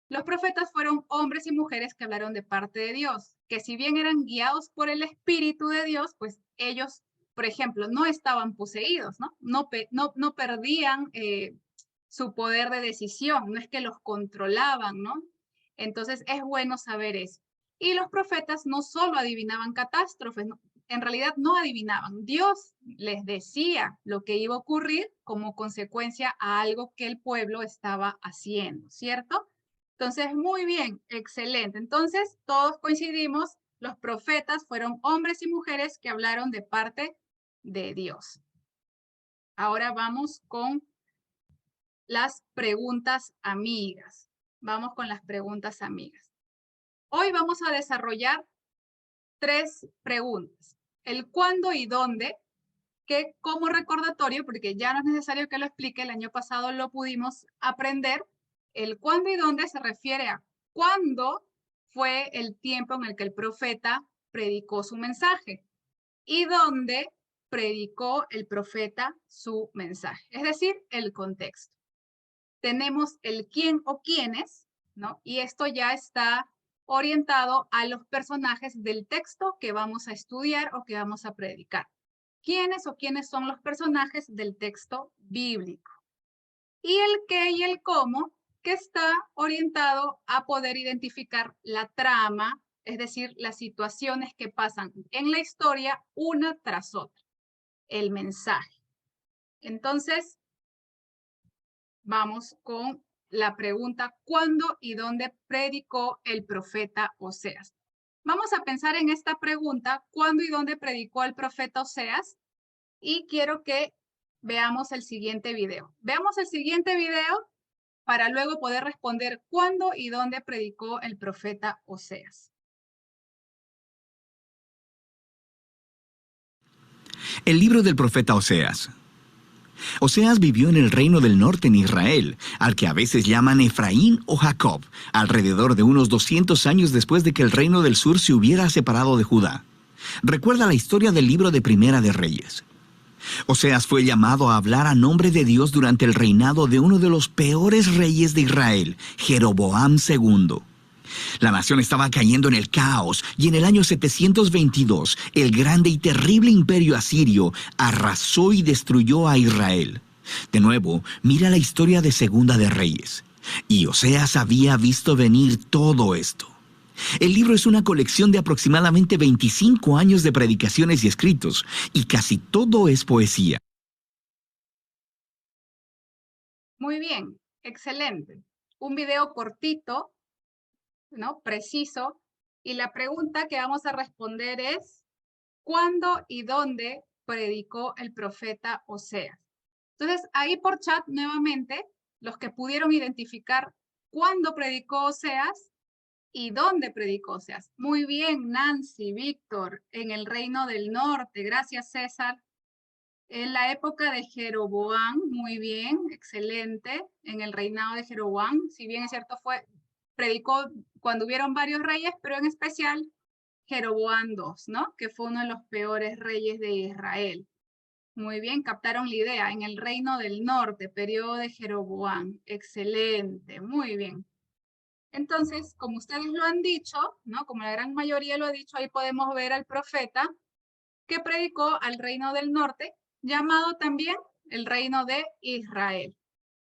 Los profetas fueron hombres y mujeres que hablaron de parte de Dios, que si bien eran guiados por el Espíritu de Dios, pues ellos, por ejemplo, no estaban poseídos, ¿no? No perdían su poder de decisión, no es que los controlaban, ¿no? Entonces es bueno saber eso. Y los profetas no solo adivinaban catástrofes, ¿no? En realidad no adivinaban, Dios les decía lo que iba a ocurrir como consecuencia a algo que el pueblo estaba haciendo, ¿cierto? Entonces, muy bien, excelente. Entonces, todos coincidimos, los profetas fueron hombres y mujeres que hablaron de parte de Dios. Ahora vamos con las preguntas amigas. Vamos con las preguntas amigas. Hoy vamos a desarrollar 3 preguntas. El cuándo y dónde, que como recordatorio, porque ya no es necesario que lo explique, el año pasado lo pudimos aprender, el cuándo y dónde se refiere a cuándo fue el tiempo en el que el profeta predicó su mensaje y dónde predicó el profeta su mensaje, es decir, el contexto. Tenemos el quién o quiénes, ¿no? Y esto ya está orientado a los personajes del texto que vamos a estudiar o que vamos a predicar. ¿Quiénes o quiénes son los personajes del texto bíblico? Y el qué y el cómo, que está orientado a poder identificar la trama, es decir, las situaciones que pasan en la historia una tras otra, el mensaje. Entonces, vamos con la pregunta, ¿cuándo y dónde predicó el profeta Oseas? Vamos a pensar en esta pregunta, ¿cuándo y dónde predicó el profeta Oseas? Y quiero que veamos el siguiente video. Veamos el siguiente video para luego poder responder cuándo y dónde predicó el profeta Oseas. El libro del profeta Oseas. Oseas vivió en el reino del norte en Israel, al que a veces llaman Efraín o Jacob, alrededor de unos 200 años después de que el reino del sur se hubiera separado de Judá. Recuerda la historia del libro de Primera de Reyes. Oseas fue llamado a hablar a nombre de Dios durante el reinado de uno de los peores reyes de Israel, Jeroboam II. La nación estaba cayendo en el caos y en el año 722 el grande y terrible imperio asirio arrasó y destruyó a Israel. De nuevo, mira la historia de Segunda de Reyes. Y Oseas había visto venir todo esto. El libro es una colección de aproximadamente 25 años de predicaciones y escritos, y casi todo es poesía. Muy bien, excelente. Un video cortito, ¿no? Preciso. Y la pregunta que vamos a responder es, ¿cuándo y dónde predicó el profeta Oseas? Entonces, ahí por chat, nuevamente, los que pudieron identificar cuándo predicó Oseas y dónde predicó Oseas. Muy bien, Nancy, Víctor, en el reino del norte. Gracias, César. En la época de Jeroboam, muy bien, excelente. En el reinado de Jeroboam, si bien es cierto, predicó cuando hubieron varios reyes, pero en especial Jeroboam II, ¿no? Que fue uno de los peores reyes de Israel. Muy bien, captaron la idea. En el reino del norte, periodo de Jeroboam. Excelente, muy bien. Entonces, como ustedes lo han dicho, ¿no? Como la gran mayoría lo ha dicho, ahí podemos ver al profeta que predicó al reino del norte, llamado también el reino de Israel.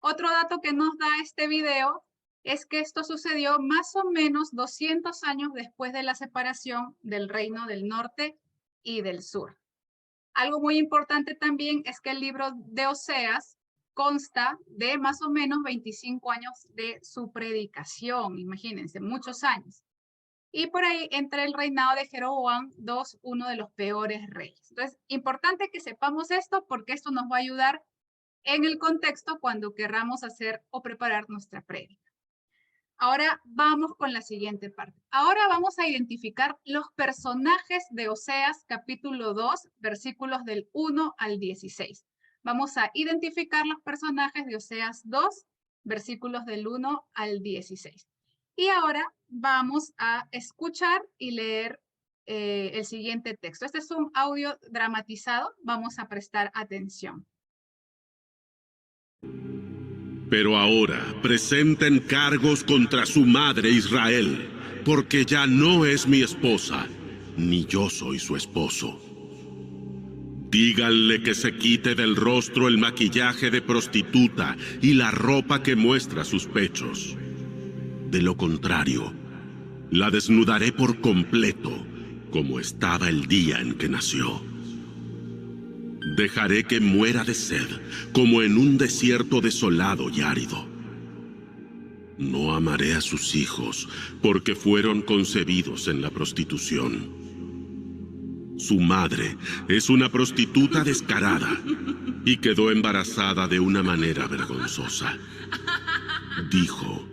Otro dato que nos da este video es que esto sucedió más o menos 200 años después de la separación del reino del norte y del sur. Algo muy importante también es que el libro de Oseas consta de más o menos 25 años de su predicación, imagínense, muchos años. Y por ahí entra el reinado de Jeroboam II, uno de los peores reyes. Entonces, importante que sepamos esto porque esto nos va a ayudar en el contexto cuando querramos hacer o preparar nuestra prédica. Ahora vamos con la siguiente parte. Ahora vamos a identificar los personajes de Oseas capítulo 2, versículos del 1 al 16. Vamos a identificar los personajes de Oseas 2, versículos del 1 al 16. Y ahora vamos a escuchar y leer el siguiente texto. Este es un audio dramatizado. Vamos a prestar atención. Pero ahora presenten cargos contra su madre Israel, porque ya no es mi esposa, ni yo soy su esposo. Díganle que se quite del rostro el maquillaje de prostituta y la ropa que muestra sus pechos. De lo contrario, la desnudaré por completo, como estaba el día en que nació. Dejaré que muera de sed, como en un desierto desolado y árido. No amaré a sus hijos, porque fueron concebidos en la prostitución. Su madre es una prostituta descarada y quedó embarazada de una manera vergonzosa. Dijo: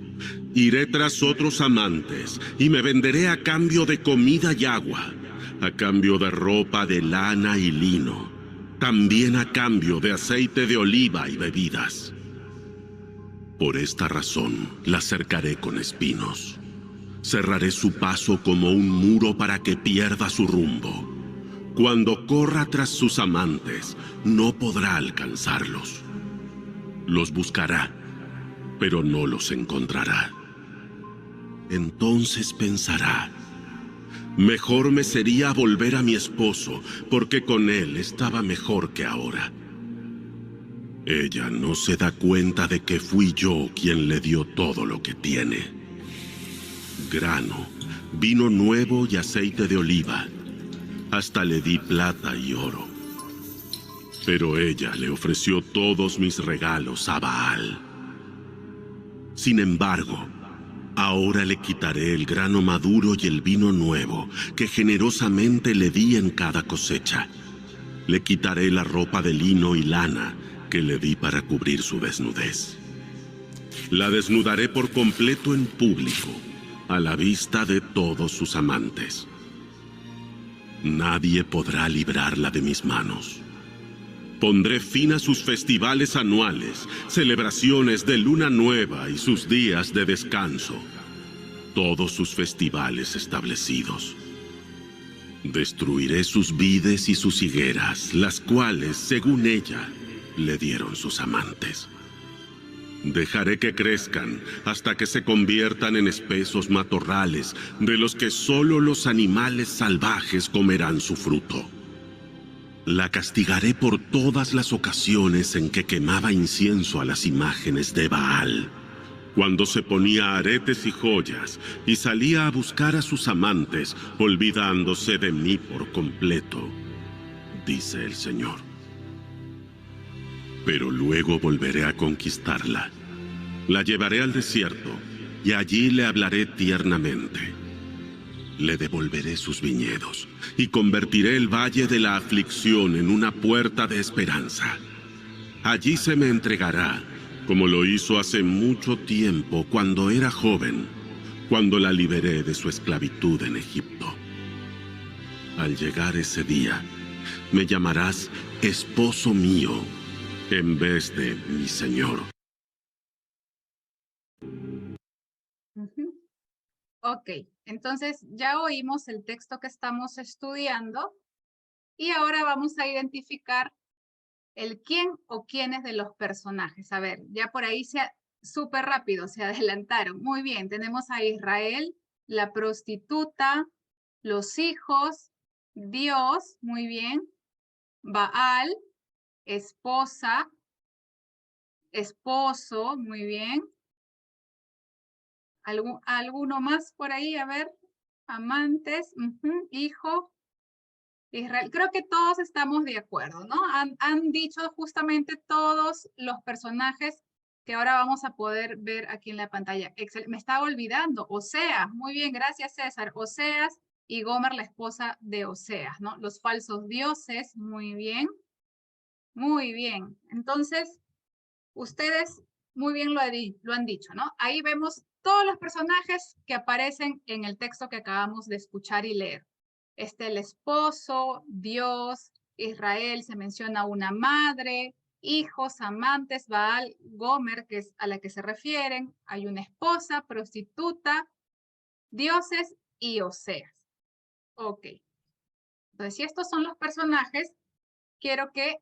iré tras otros amantes y me venderé a cambio de comida y agua, a cambio de ropa de lana y lino. también a cambio de aceite de oliva y bebidas. Por esta razón la cercaré con espinos. Cerraré su paso como un muro para que pierda su rumbo. Cuando corra tras sus amantes, no podrá alcanzarlos. Los buscará, pero no los encontrará. Entonces pensará: mejor me sería volver a mi esposo, porque con él estaba mejor que ahora. Ella no se da cuenta de que fui yo quien le dio todo lo que tiene: grano, vino nuevo y aceite de oliva. Hasta le di plata y oro. Pero ella le ofreció todos mis regalos a Baal. Sin embargo, ahora le quitaré el grano maduro y el vino nuevo que generosamente le di en cada cosecha. Le quitaré la ropa de lino y lana que le di para cubrir su desnudez. La desnudaré por completo en público, a la vista de todos sus amantes. Nadie podrá librarla de mis manos. Pondré fin a sus festivales anuales, celebraciones de luna nueva y sus días de descanso, todos sus festivales establecidos. Destruiré sus vides y sus higueras, las cuales, según ella, le dieron sus amantes. Dejaré que crezcan hasta que se conviertan en espesos matorrales de los que solo los animales salvajes comerán su fruto. La castigaré por todas las ocasiones en que quemaba incienso a las imágenes de Baal, cuando se ponía aretes y joyas y salía a buscar a sus amantes, olvidándose de mí por completo, dice el Señor. Pero luego volveré a conquistarla. La llevaré al desierto y allí le hablaré tiernamente. Le devolveré sus viñedos y convertiré el valle de la aflicción en una puerta de esperanza. Allí se me entregará, como lo hizo hace mucho tiempo cuando era joven, cuando la liberé de su esclavitud en Egipto. Al llegar ese día, me llamarás esposo mío, en vez de mi Señor. Ok, entonces ya oímos el texto que estamos estudiando y ahora vamos a identificar el quién o quiénes de los personajes. A ver, ya por ahí súper rápido se adelantaron. Muy bien, tenemos a Israel, la prostituta, los hijos, Dios, muy bien, Baal, esposa, esposo, muy bien. ¿Alguno más por ahí? A ver, amantes, hijo, Israel. Creo que todos estamos de acuerdo, ¿no? Han dicho justamente todos los personajes que ahora vamos a poder ver aquí en la pantalla. Me estaba olvidando, Oseas, muy bien, gracias César. Oseas y Gomer, la esposa de Oseas, ¿no? Los falsos dioses, muy bien. Muy bien. Entonces, ustedes muy bien lo han dicho, ¿no? Ahí vemos todos los personajes que aparecen en el texto que acabamos de escuchar y leer. El esposo, Dios, Israel, se menciona una madre, hijos, amantes, Baal, Gomer, que es a la que se refieren, hay una esposa, prostituta, dioses y Oseas. Ok. Entonces, si estos son los personajes, quiero que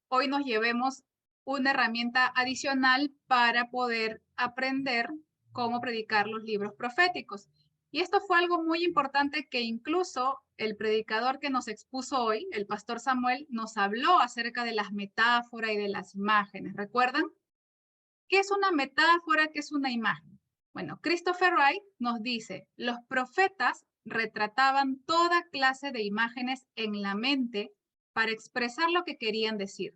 hoy nos llevemos una herramienta adicional para poder aprender cómo predicar los libros proféticos. Y esto fue algo muy importante que incluso el predicador que nos expuso hoy, el pastor Samuel, nos habló acerca de las metáforas y de las imágenes. ¿Recuerdan? ¿Qué es una metáfora? ¿Qué es una imagen? Bueno, Christopher Wright nos dice, los profetas retrataban toda clase de imágenes en la mente para expresar lo que querían decir.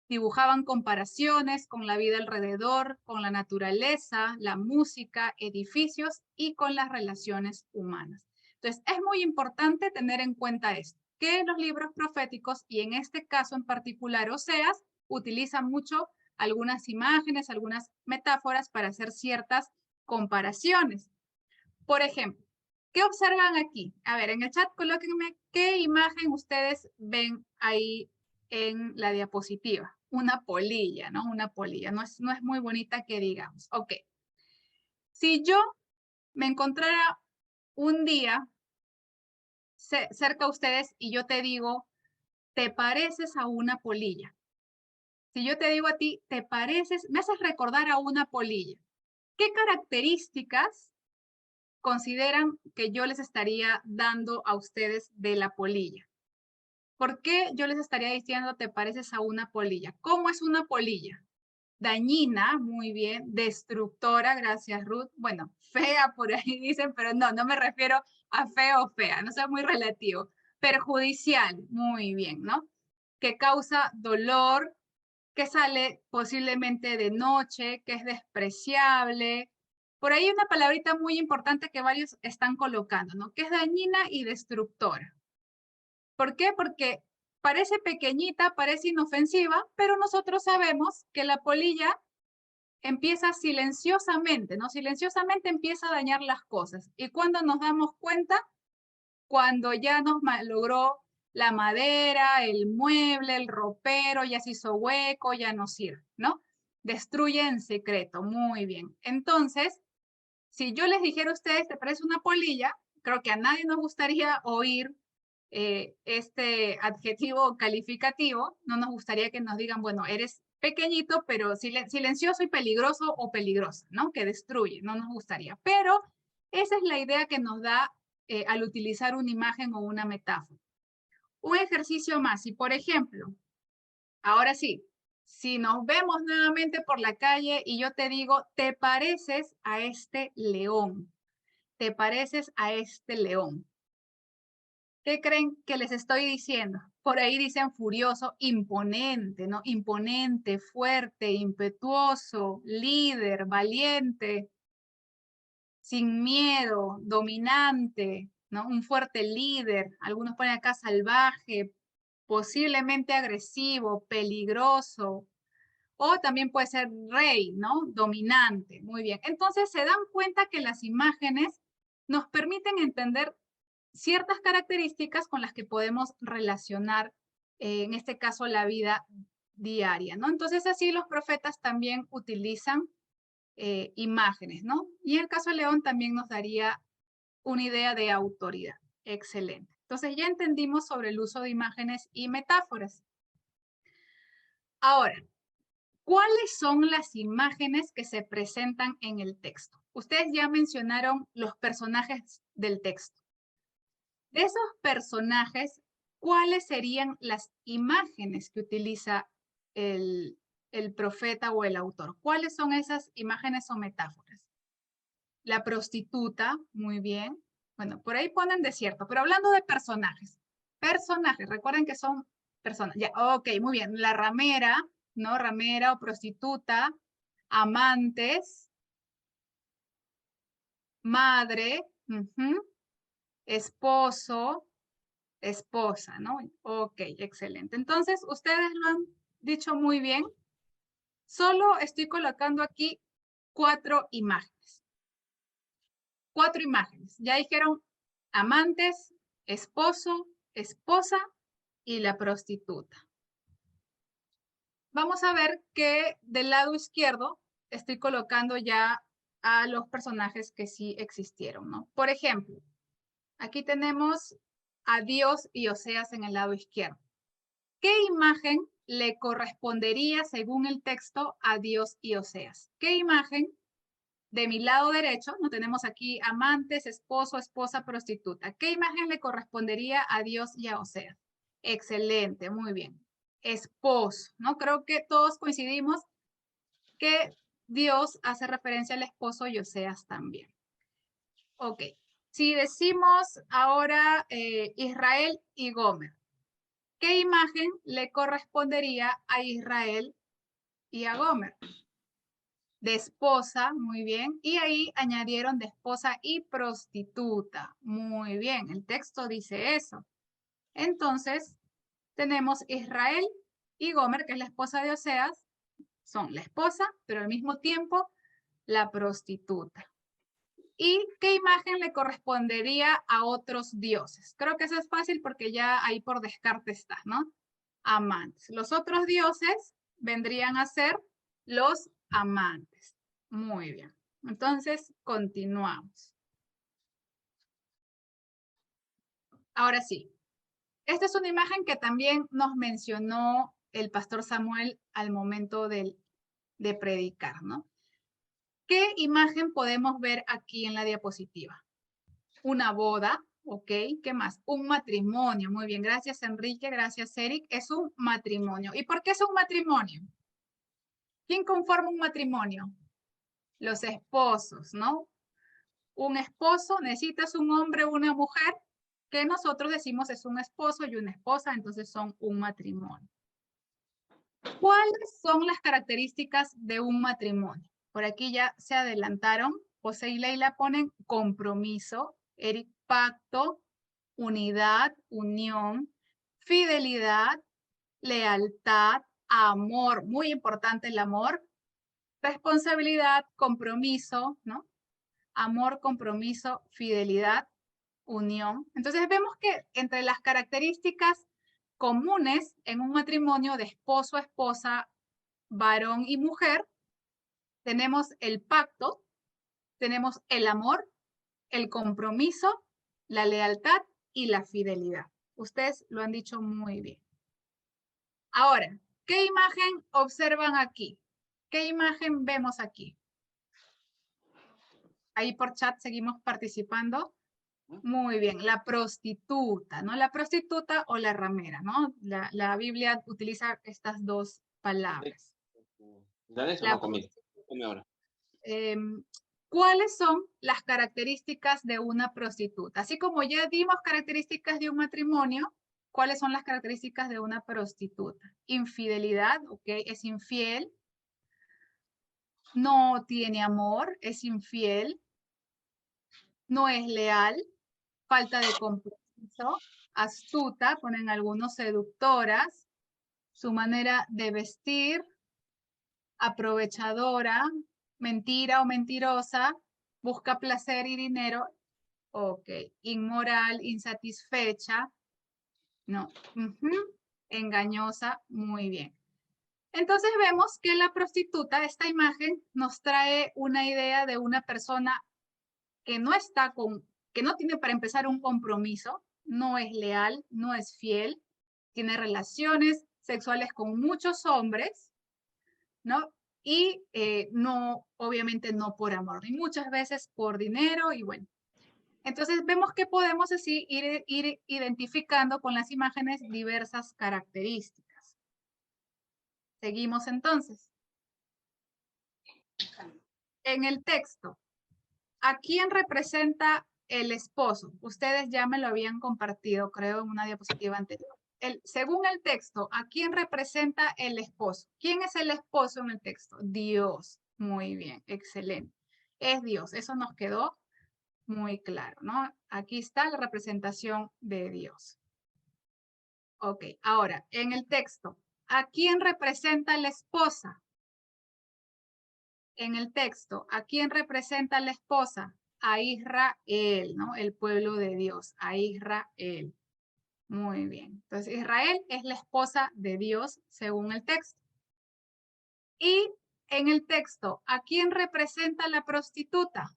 Dibujaban comparaciones con la vida alrededor, con la naturaleza, la música, edificios y con las relaciones humanas. Entonces, es muy importante tener en cuenta esto, que los libros proféticos, y en este caso en particular Oseas, utilizan mucho algunas imágenes, algunas metáforas para hacer ciertas comparaciones. Por ejemplo, ¿qué observan aquí? A ver, en el chat colóquenme qué imagen ustedes ven ahí en la diapositiva. Una polilla, ¿no? Una polilla. No es muy bonita que digamos. Ok. Si yo me encontrara un día cerca a ustedes y yo te digo, te pareces a una polilla. Si yo te digo a ti, te pareces, me haces recordar a una polilla. ¿Qué características consideran que yo les estaría dando a ustedes de la polilla? ¿Por qué yo les estaría diciendo te pareces a una polilla? ¿Cómo es una polilla? Dañina, muy bien. Destructora, gracias Ruth. Bueno, fea por ahí dicen, pero no me refiero a feo o fea, no sea muy relativo. Perjudicial, muy bien, ¿no? Que causa dolor, que sale posiblemente de noche, que es despreciable. Por ahí una palabrita muy importante que varios están colocando, ¿no? Que es dañina y destructora. ¿Por qué? Porque parece pequeñita, parece inofensiva, pero nosotros sabemos que la polilla empieza silenciosamente, ¿no? Silenciosamente empieza a dañar las cosas. ¿Y cuando nos damos cuenta? Cuando ya nos logró la madera, el mueble, el ropero, ya se hizo hueco, ya no sirve, ¿no? Destruye en secreto, muy bien. Entonces, si yo les dijera a ustedes, te parece una polilla, creo que a nadie nos gustaría oír este adjetivo calificativo, no nos gustaría que nos digan, bueno, eres pequeñito, pero silencioso y peligroso o peligrosa, ¿no? Que destruye, no nos gustaría. Pero esa es la idea que nos da al utilizar una imagen o una metáfora. Un ejercicio más, y por ejemplo, ahora sí, si nos vemos nuevamente por la calle y yo te digo, te pareces a este león, te pareces a este león. ¿Qué creen que les estoy diciendo? Por ahí dicen furioso, imponente, ¿no? Imponente, fuerte, impetuoso, líder, valiente, sin miedo, dominante, ¿no? Un fuerte líder. Algunos ponen acá salvaje, posiblemente agresivo, peligroso. O también puede ser rey, ¿no? Dominante. Muy bien. Entonces se dan cuenta que las imágenes nos permiten entender ciertas características con las que podemos relacionar, en este caso, la vida diaria, ¿no? Entonces, así los profetas también utilizan imágenes, ¿no? Y en el caso de León también nos daría una idea de autoridad. Excelente. Entonces, ya entendimos sobre el uso de imágenes y metáforas. Ahora, ¿cuáles son las imágenes que se presentan en el texto? Ustedes ya mencionaron los personajes del texto. De esos personajes, ¿cuáles serían las imágenes que utiliza el profeta o el autor? ¿Cuáles son esas imágenes o metáforas? La prostituta, muy bien. Bueno, por ahí ponen desierto, pero hablando de personajes. Personajes, recuerden que son personas. Ya, ok, muy bien. La ramera, ¿no? Ramera o prostituta, amantes, madre, esposo, esposa, ¿no? Ok, excelente. Entonces, ustedes lo han dicho muy bien. Solo estoy colocando aquí 4 imágenes. 4 imágenes. Ya dijeron amantes, esposo, esposa y la prostituta. Vamos a ver que del lado izquierdo estoy colocando ya a los personajes que sí existieron, ¿no? Por ejemplo, aquí tenemos a Dios y Oseas en el lado izquierdo. ¿Qué imagen le correspondería, según el texto, a Dios y Oseas? ¿Qué imagen de mi lado derecho? No tenemos aquí amantes, esposo, esposa, prostituta. ¿Qué imagen le correspondería a Dios y a Oseas? Excelente, muy bien. Esposo, ¿no? Creo que todos coincidimos que Dios hace referencia al esposo y Oseas también. Ok. Si decimos ahora Israel y Gomer, ¿qué imagen le correspondería a Israel y a Gomer? De esposa, muy bien. Y ahí añadieron de esposa y prostituta. Muy bien, el texto dice eso. Entonces, tenemos Israel y Gomer, que es la esposa de Oseas, son la esposa, pero al mismo tiempo la prostituta. ¿Y qué imagen le correspondería a otros dioses? Creo que eso es fácil porque ya ahí por descarte está, ¿no? amantes. Los otros dioses vendrían a ser los amantes. Muy bien. Entonces, continuamos. Ahora sí. Esta es una imagen que también nos mencionó el pastor Samuel al momento de predicar, ¿no? ¿Qué imagen podemos ver aquí en la diapositiva? Una boda, ¿ok? ¿Qué más? Un matrimonio. Muy bien, gracias Enrique, gracias Eric. Es un matrimonio. ¿Y por qué es un matrimonio? ¿Quién conforma un matrimonio? Los esposos, ¿no? Un esposo, necesitas un hombre o una mujer, que nosotros decimos es un esposo y una esposa, entonces son un matrimonio. ¿Cuáles son las características de un matrimonio? Por aquí ya se adelantaron. José y Leila ponen compromiso, Eric pacto, unidad, unión, fidelidad, lealtad, amor, muy importante el amor, responsabilidad, compromiso, ¿no? Amor, compromiso, fidelidad, unión. Entonces vemos que entre las características comunes en un matrimonio de esposo, esposa, varón y mujer, tenemos el pacto, tenemos el amor, el compromiso, la lealtad y la fidelidad. Ustedes lo han dicho muy bien. Ahora, ¿qué imagen observan aquí? ¿Qué imagen vemos aquí? Ahí por chat seguimos participando. Muy bien, la prostituta, ¿no? La prostituta o la ramera, ¿no? La Biblia utiliza estas dos palabras. ¿Cuáles son las características de una prostituta? Así como ya dimos características de un matrimonio, ¿cuáles son las características de una prostituta? Infidelidad, ¿ok? Es infiel. No tiene amor, es infiel. No es leal. Falta de compromiso. Astuta, ponen algunos seductoras. Su manera de vestir. Aprovechadora. Mentira o mentirosa. Busca placer y dinero. Ok. Inmoral, insatisfecha. No. Engañosa. Muy bien. Entonces vemos que la prostituta, esta imagen, nos trae una idea de una persona que no está que no tiene para empezar un compromiso, no es leal, no es fiel, tiene relaciones sexuales con muchos hombres, ¿no? Y no, obviamente no por amor, y muchas veces por dinero y bueno. Entonces vemos que podemos así ir identificando con las imágenes diversas características. Seguimos entonces. En el texto, ¿a quién representa el esposo? Ustedes ya me lo habían compartido, creo, en una diapositiva anterior. Según el texto, ¿a quién representa el esposo? ¿Quién es el esposo en el texto? Dios. Muy bien, excelente. Es Dios, eso nos quedó muy claro, ¿no? Aquí está la representación de Dios. Ok, ahora, en el texto, ¿a quién representa la esposa? En el texto, ¿a quién representa la esposa? A Israel, ¿no? El pueblo de Dios, a Israel. Muy bien. Entonces, Israel es la esposa de Dios según el texto. Y en el texto, ¿a quién representa la prostituta?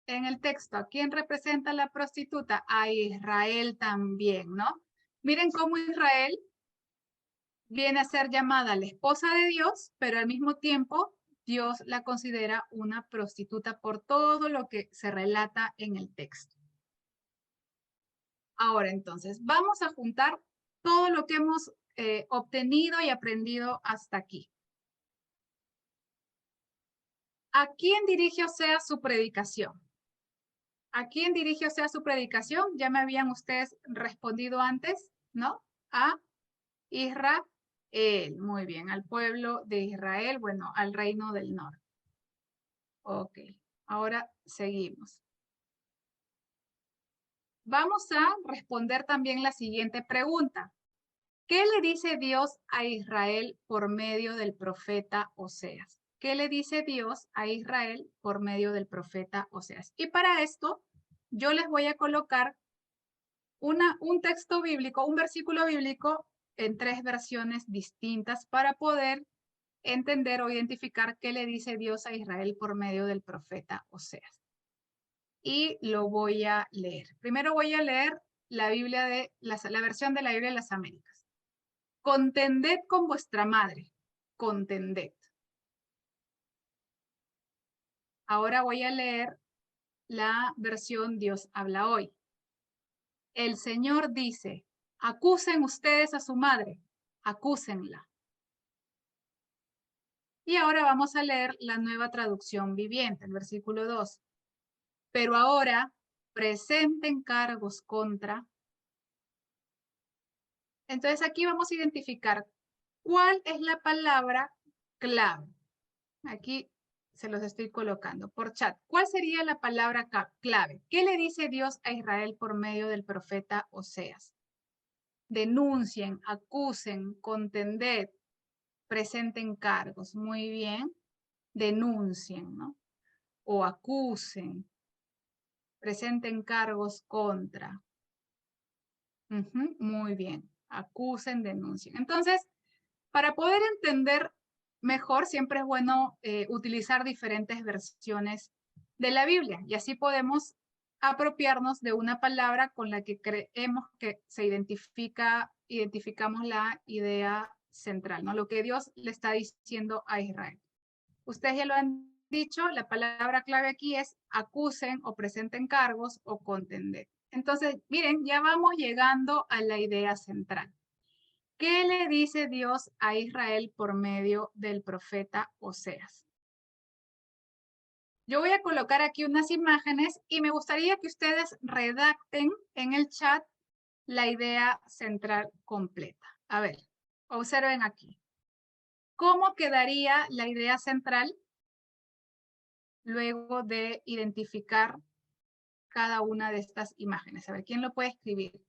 En el texto, ¿a quién representa la prostituta? A Israel también, ¿no? Miren cómo Israel viene a ser llamada la esposa de Dios, pero al mismo tiempo Dios la considera una prostituta por todo lo que se relata en el texto. Ahora entonces, vamos a juntar todo lo que hemos obtenido y aprendido hasta aquí. ¿A quién dirige Oseas su predicación? ¿A quién dirige Oseas su predicación? Ya me habían ustedes respondido antes, ¿no? A Israel. Muy bien, al pueblo de Israel, bueno, al reino del norte. Ok, ahora seguimos. Vamos a responder también la siguiente pregunta. ¿Qué le dice Dios a Israel por medio del profeta Oseas? ¿Qué le dice Dios a Israel por medio del profeta Oseas? Y para esto, yo les voy a colocar un texto bíblico, un versículo bíblico en 3 versiones distintas para poder entender o identificar qué le dice Dios a Israel por medio del profeta Oseas. Y lo voy a leer. Primero voy a leer la Biblia de la versión de la Biblia de las Américas. Contended con vuestra madre, contended. Ahora voy a leer la versión Dios habla hoy. El Señor dice, acusen ustedes a su madre, acúsenla. Y ahora vamos a leer la Nueva Traducción Viviente, el versículo 2. Pero ahora presenten cargos contra. Entonces aquí vamos a identificar cuál es la palabra clave. Aquí se los estoy colocando por chat. ¿Cuál sería la palabra clave? ¿Qué le dice Dios a Israel por medio del profeta Oseas? Denuncien, acusen, contended, presenten cargos. Muy bien. Denuncien, ¿no? O acusen, presenten cargos contra. Muy bien. Acusen, denuncien. Entonces, para poder entender mejor, siempre es bueno utilizar diferentes versiones de la Biblia y así podemos apropiarnos de una palabra con la que creemos que se identificamos la idea central, ¿no? Lo que Dios le está diciendo a Israel. Ustedes ya lo han dicho, la palabra clave aquí es acusen o presenten cargos o contender. Entonces, miren, ya vamos llegando a la idea central. ¿Qué le dice Dios a Israel por medio del profeta Oseas? Yo voy a colocar aquí unas imágenes y me gustaría que ustedes redacten en el chat la idea central completa. A ver, observen aquí. ¿Cómo quedaría la idea central luego de identificar cada una de estas imágenes? A ver, ¿quién lo puede escribir?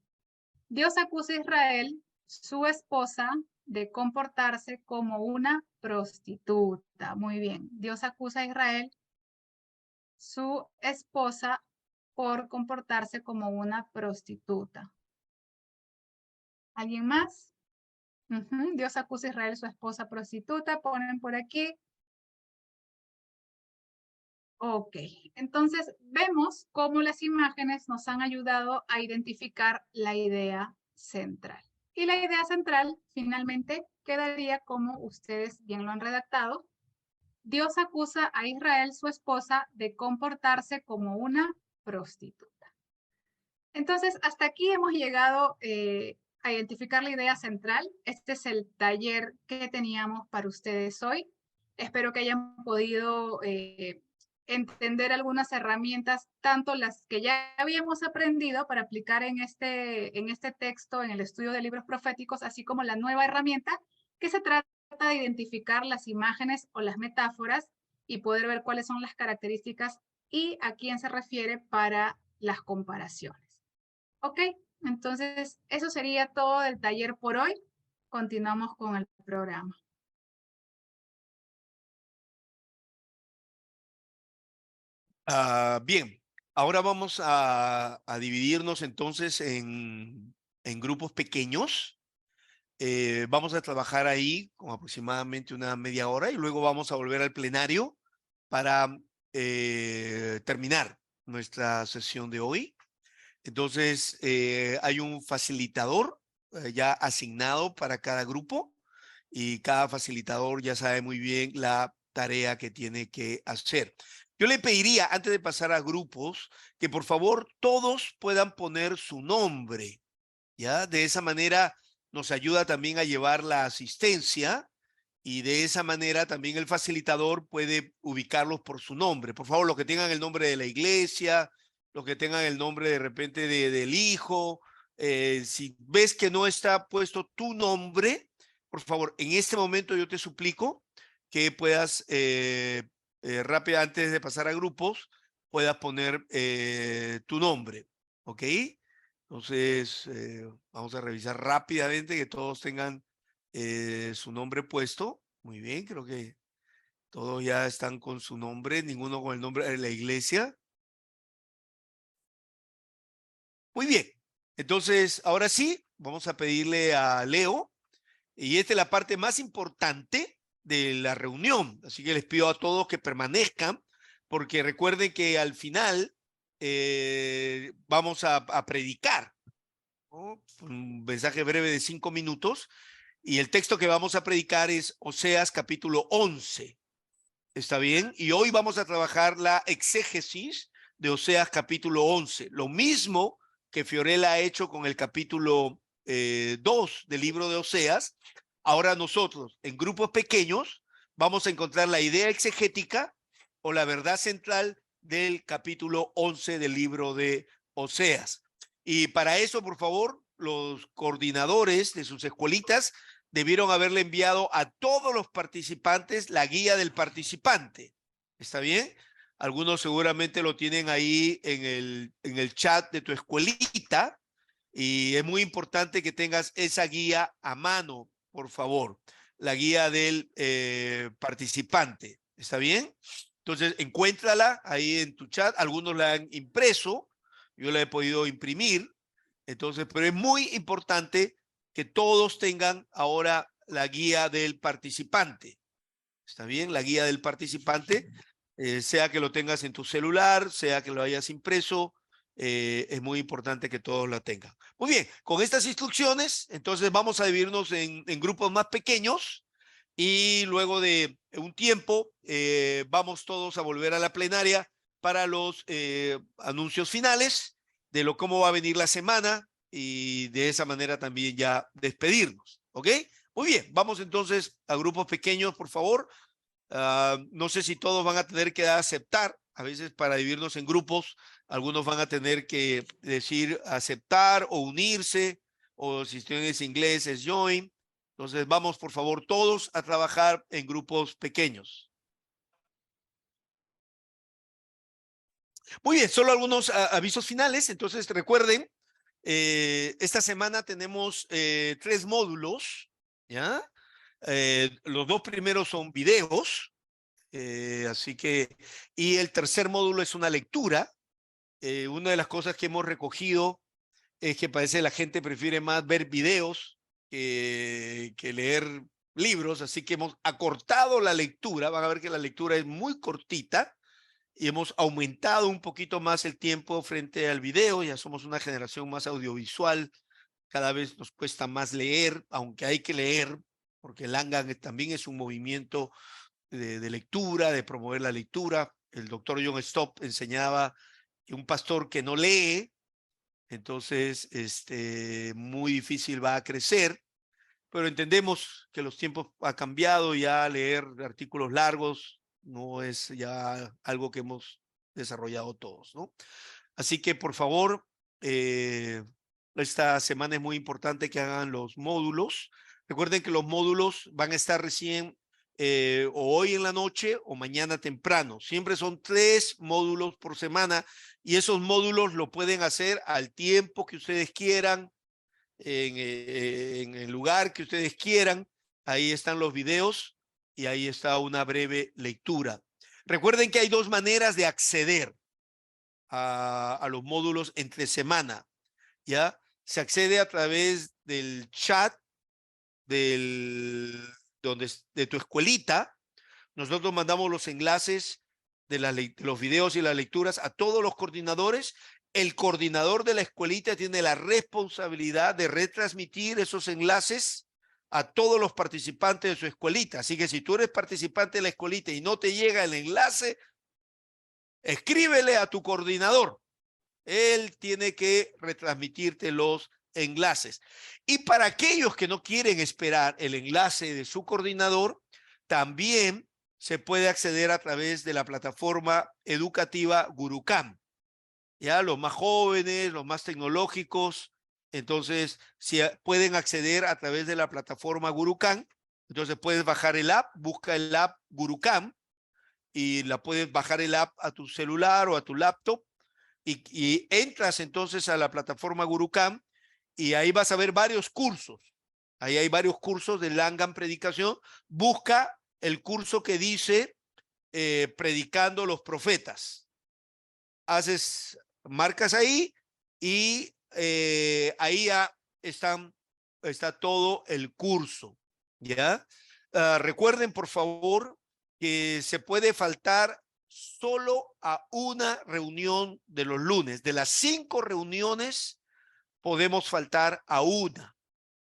Dios acusa a Israel, su esposa, de comportarse como una prostituta. Muy bien. Dios acusa a Israel, su esposa, por comportarse como una prostituta. ¿Alguien más? Dios acusa a Israel, su esposa, prostituta. Ponen por aquí. Ok. Entonces, vemos cómo las imágenes nos han ayudado a identificar la idea central. Y la idea central, finalmente, quedaría como ustedes bien lo han redactado. Dios acusa a Israel, su esposa, de comportarse como una prostituta. Entonces, hasta aquí hemos llegado a identificar la idea central. Este es el taller que teníamos para ustedes hoy. Espero que hayan podido entender algunas herramientas, tanto las que ya habíamos aprendido para aplicar en este texto, en el estudio de libros proféticos, así como la nueva herramienta que se trata de identificar las imágenes o las metáforas y poder ver cuáles son las características y a quién se refiere para las comparaciones. Ok, entonces eso sería todo del taller por hoy. Continuamos con el programa. Bien, ahora vamos a dividirnos entonces en grupos pequeños. Vamos a trabajar ahí con aproximadamente una media hora y luego vamos a volver al plenario para terminar nuestra sesión de hoy. Entonces, hay un facilitador ya asignado para cada grupo y cada facilitador ya sabe muy bien la tarea que tiene que hacer. Yo le pediría, antes de pasar a grupos, que por favor todos puedan poner su nombre, ¿ya? De esa manera nos ayuda también a llevar la asistencia y de esa manera también el facilitador puede ubicarlos por su nombre. Por favor, los que tengan el nombre de la iglesia, los que tengan el nombre de repente del hijo, si ves que no está puesto tu nombre, por favor, en este momento yo te suplico que puedas rápido, antes de pasar a grupos, puedas poner tu nombre, ¿ok? Entonces, vamos a revisar rápidamente que todos tengan su nombre puesto. Muy bien, creo que todos ya están con su nombre, ninguno con el nombre de la iglesia. Muy bien, Entonces, ahora sí, vamos a pedirle a Leo, y esta es la parte más importante de la reunión, así que les pido a todos que permanezcan, porque recuerden que al final vamos a predicar, ¿no? Un mensaje breve de 5 minutos, y el texto que vamos a predicar es Oseas capítulo 11. ¿Está bien? Y hoy vamos a trabajar la exégesis de Oseas capítulo 11. Lo mismo que Fiorella ha hecho con el capítulo 2 del libro de Oseas. Ahora nosotros, en grupos pequeños, vamos a encontrar la idea exegética o la verdad central del capítulo 11 del libro de Oseas. Y para eso, por favor, los coordinadores de sus escuelitas debieron haberle enviado a todos los participantes la guía del participante. ¿Está bien? Algunos seguramente lo tienen ahí en el chat de tu escuelita, y es muy importante que tengas esa guía a mano, por favor, la guía del participante. ¿Está bien? Entonces, encuéntrala ahí en tu chat. Algunos la han impreso, yo la he podido imprimir. Entonces, pero es muy importante que todos tengan ahora la guía del participante. ¿Está bien? La guía del participante, sea que lo tengas en tu celular, sea que lo hayas impreso, es muy importante que todos la tengan. Muy bien, con estas instrucciones, entonces vamos a dividirnos en grupos más pequeños, y luego de un tiempo vamos todos a volver a la plenaria para los anuncios finales de cómo va a venir la semana, y de esa manera también ya despedirnos. ¿Ok? Muy bien, vamos entonces a grupos pequeños, por favor. No sé si todos van a tener que aceptar. A veces para dividirnos en grupos, algunos van a tener que decir aceptar o unirse, o si es inglés es join. Entonces vamos, por favor, todos a trabajar en grupos pequeños. Muy bien, solo algunos avisos finales. Entonces recuerden, esta semana tenemos 3 módulos, ¿ya? Los 2 primeros son videos, así que, y el tercer módulo es una lectura. Una de las cosas que hemos recogido es que parece que la gente prefiere más ver videos que leer libros, así que hemos acortado la lectura. Van a ver que la lectura es muy cortita, y hemos aumentado un poquito más el tiempo frente al video. Ya somos una generación más audiovisual, cada vez nos cuesta más leer, aunque hay que leer, porque el Angan también es un movimiento de lectura, de promover la lectura. El doctor John Stott enseñaba que un pastor que no lee, entonces muy difícil va a crecer, pero entendemos que los tiempos han cambiado, ya leer artículos largos no es ya algo que hemos desarrollado todos, ¿no? Así que, por favor, esta semana es muy importante que hagan los módulos. Recuerden que los módulos van a estar recién o hoy en la noche o mañana temprano. Siempre son 3 módulos por semana, y esos módulos lo pueden hacer al tiempo que ustedes quieran, en el lugar que ustedes quieran. Ahí están los videos y ahí está una breve lectura. Recuerden que hay 2 maneras de acceder a los módulos entre semana, ¿ya? Se accede a través del chat de tu escuelita. Nosotros mandamos los enlaces de los videos y las lecturas a todos los coordinadores. El coordinador de la escuelita tiene la responsabilidad de retransmitir esos enlaces a todos los participantes de su escuelita. Así que si tú eres participante de la escuelita y no te llega el enlace, escríbele a tu coordinador. Él tiene que retransmitirte los enlaces. Y para aquellos que no quieren esperar el enlace de su coordinador, también se puede acceder a través de la plataforma educativa Gurucam. Ya los más jóvenes, los más tecnológicos, entonces si pueden acceder a través de la plataforma Gurucam. Entonces puedes bajar el app, busca el app Gurucam, y la puedes bajar el app a tu celular o a tu laptop, y entras entonces a la plataforma Gurucam, y ahí vas a ver varios cursos. Ahí hay varios cursos de Langan Predicación. Busca el curso que dice Predicando los Profetas. Marcas ahí, y ahí ya está todo el curso, ¿ya? Recuerden, por favor, que se puede faltar solo a una reunión de los lunes. De las 5 reuniones, podemos faltar a una,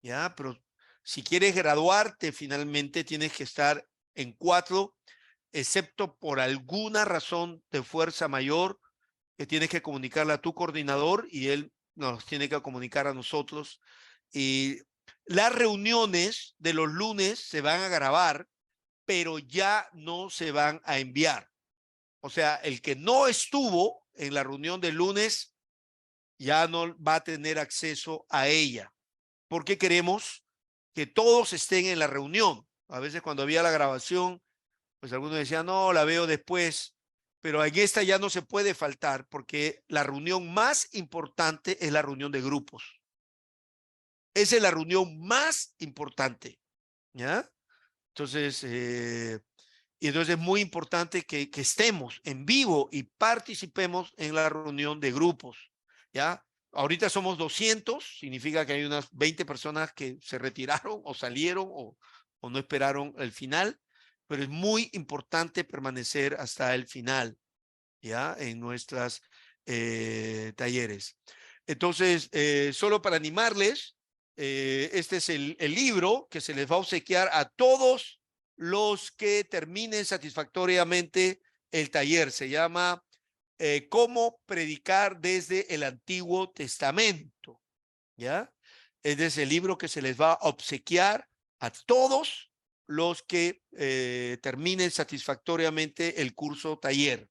¿ya? Pero si quieres graduarte, finalmente tienes que estar en 4, excepto por alguna razón de fuerza mayor que tienes que comunicarle a tu coordinador y él nos tiene que comunicar a nosotros. Y las reuniones de los lunes se van a grabar, pero ya no se van a enviar. O sea, el que no estuvo en la reunión del lunes ya no va a tener acceso a ella, porque queremos que todos estén en la reunión. A veces cuando había la grabación, pues algunos decían, no, la veo después, pero en esta ya no se puede faltar, porque la reunión más importante es la reunión de grupos. Esa es la reunión más importante, ¿ya? Entonces, y entonces es muy importante que estemos en vivo y participemos en la reunión de grupos, ¿ya? Ahorita somos 200, significa que hay unas 20 personas que se retiraron o salieron o no esperaron el final, pero es muy importante permanecer hasta el final, ¿ya? En nuestras talleres. Entonces, solo para animarles, este es el libro que se les va a obsequiar a todos los que terminen satisfactoriamente el taller. Se llama Cómo predicar desde el Antiguo Testamento, ¿ya? Este es el libro que se les va a obsequiar a todos los que terminen satisfactoriamente el curso taller.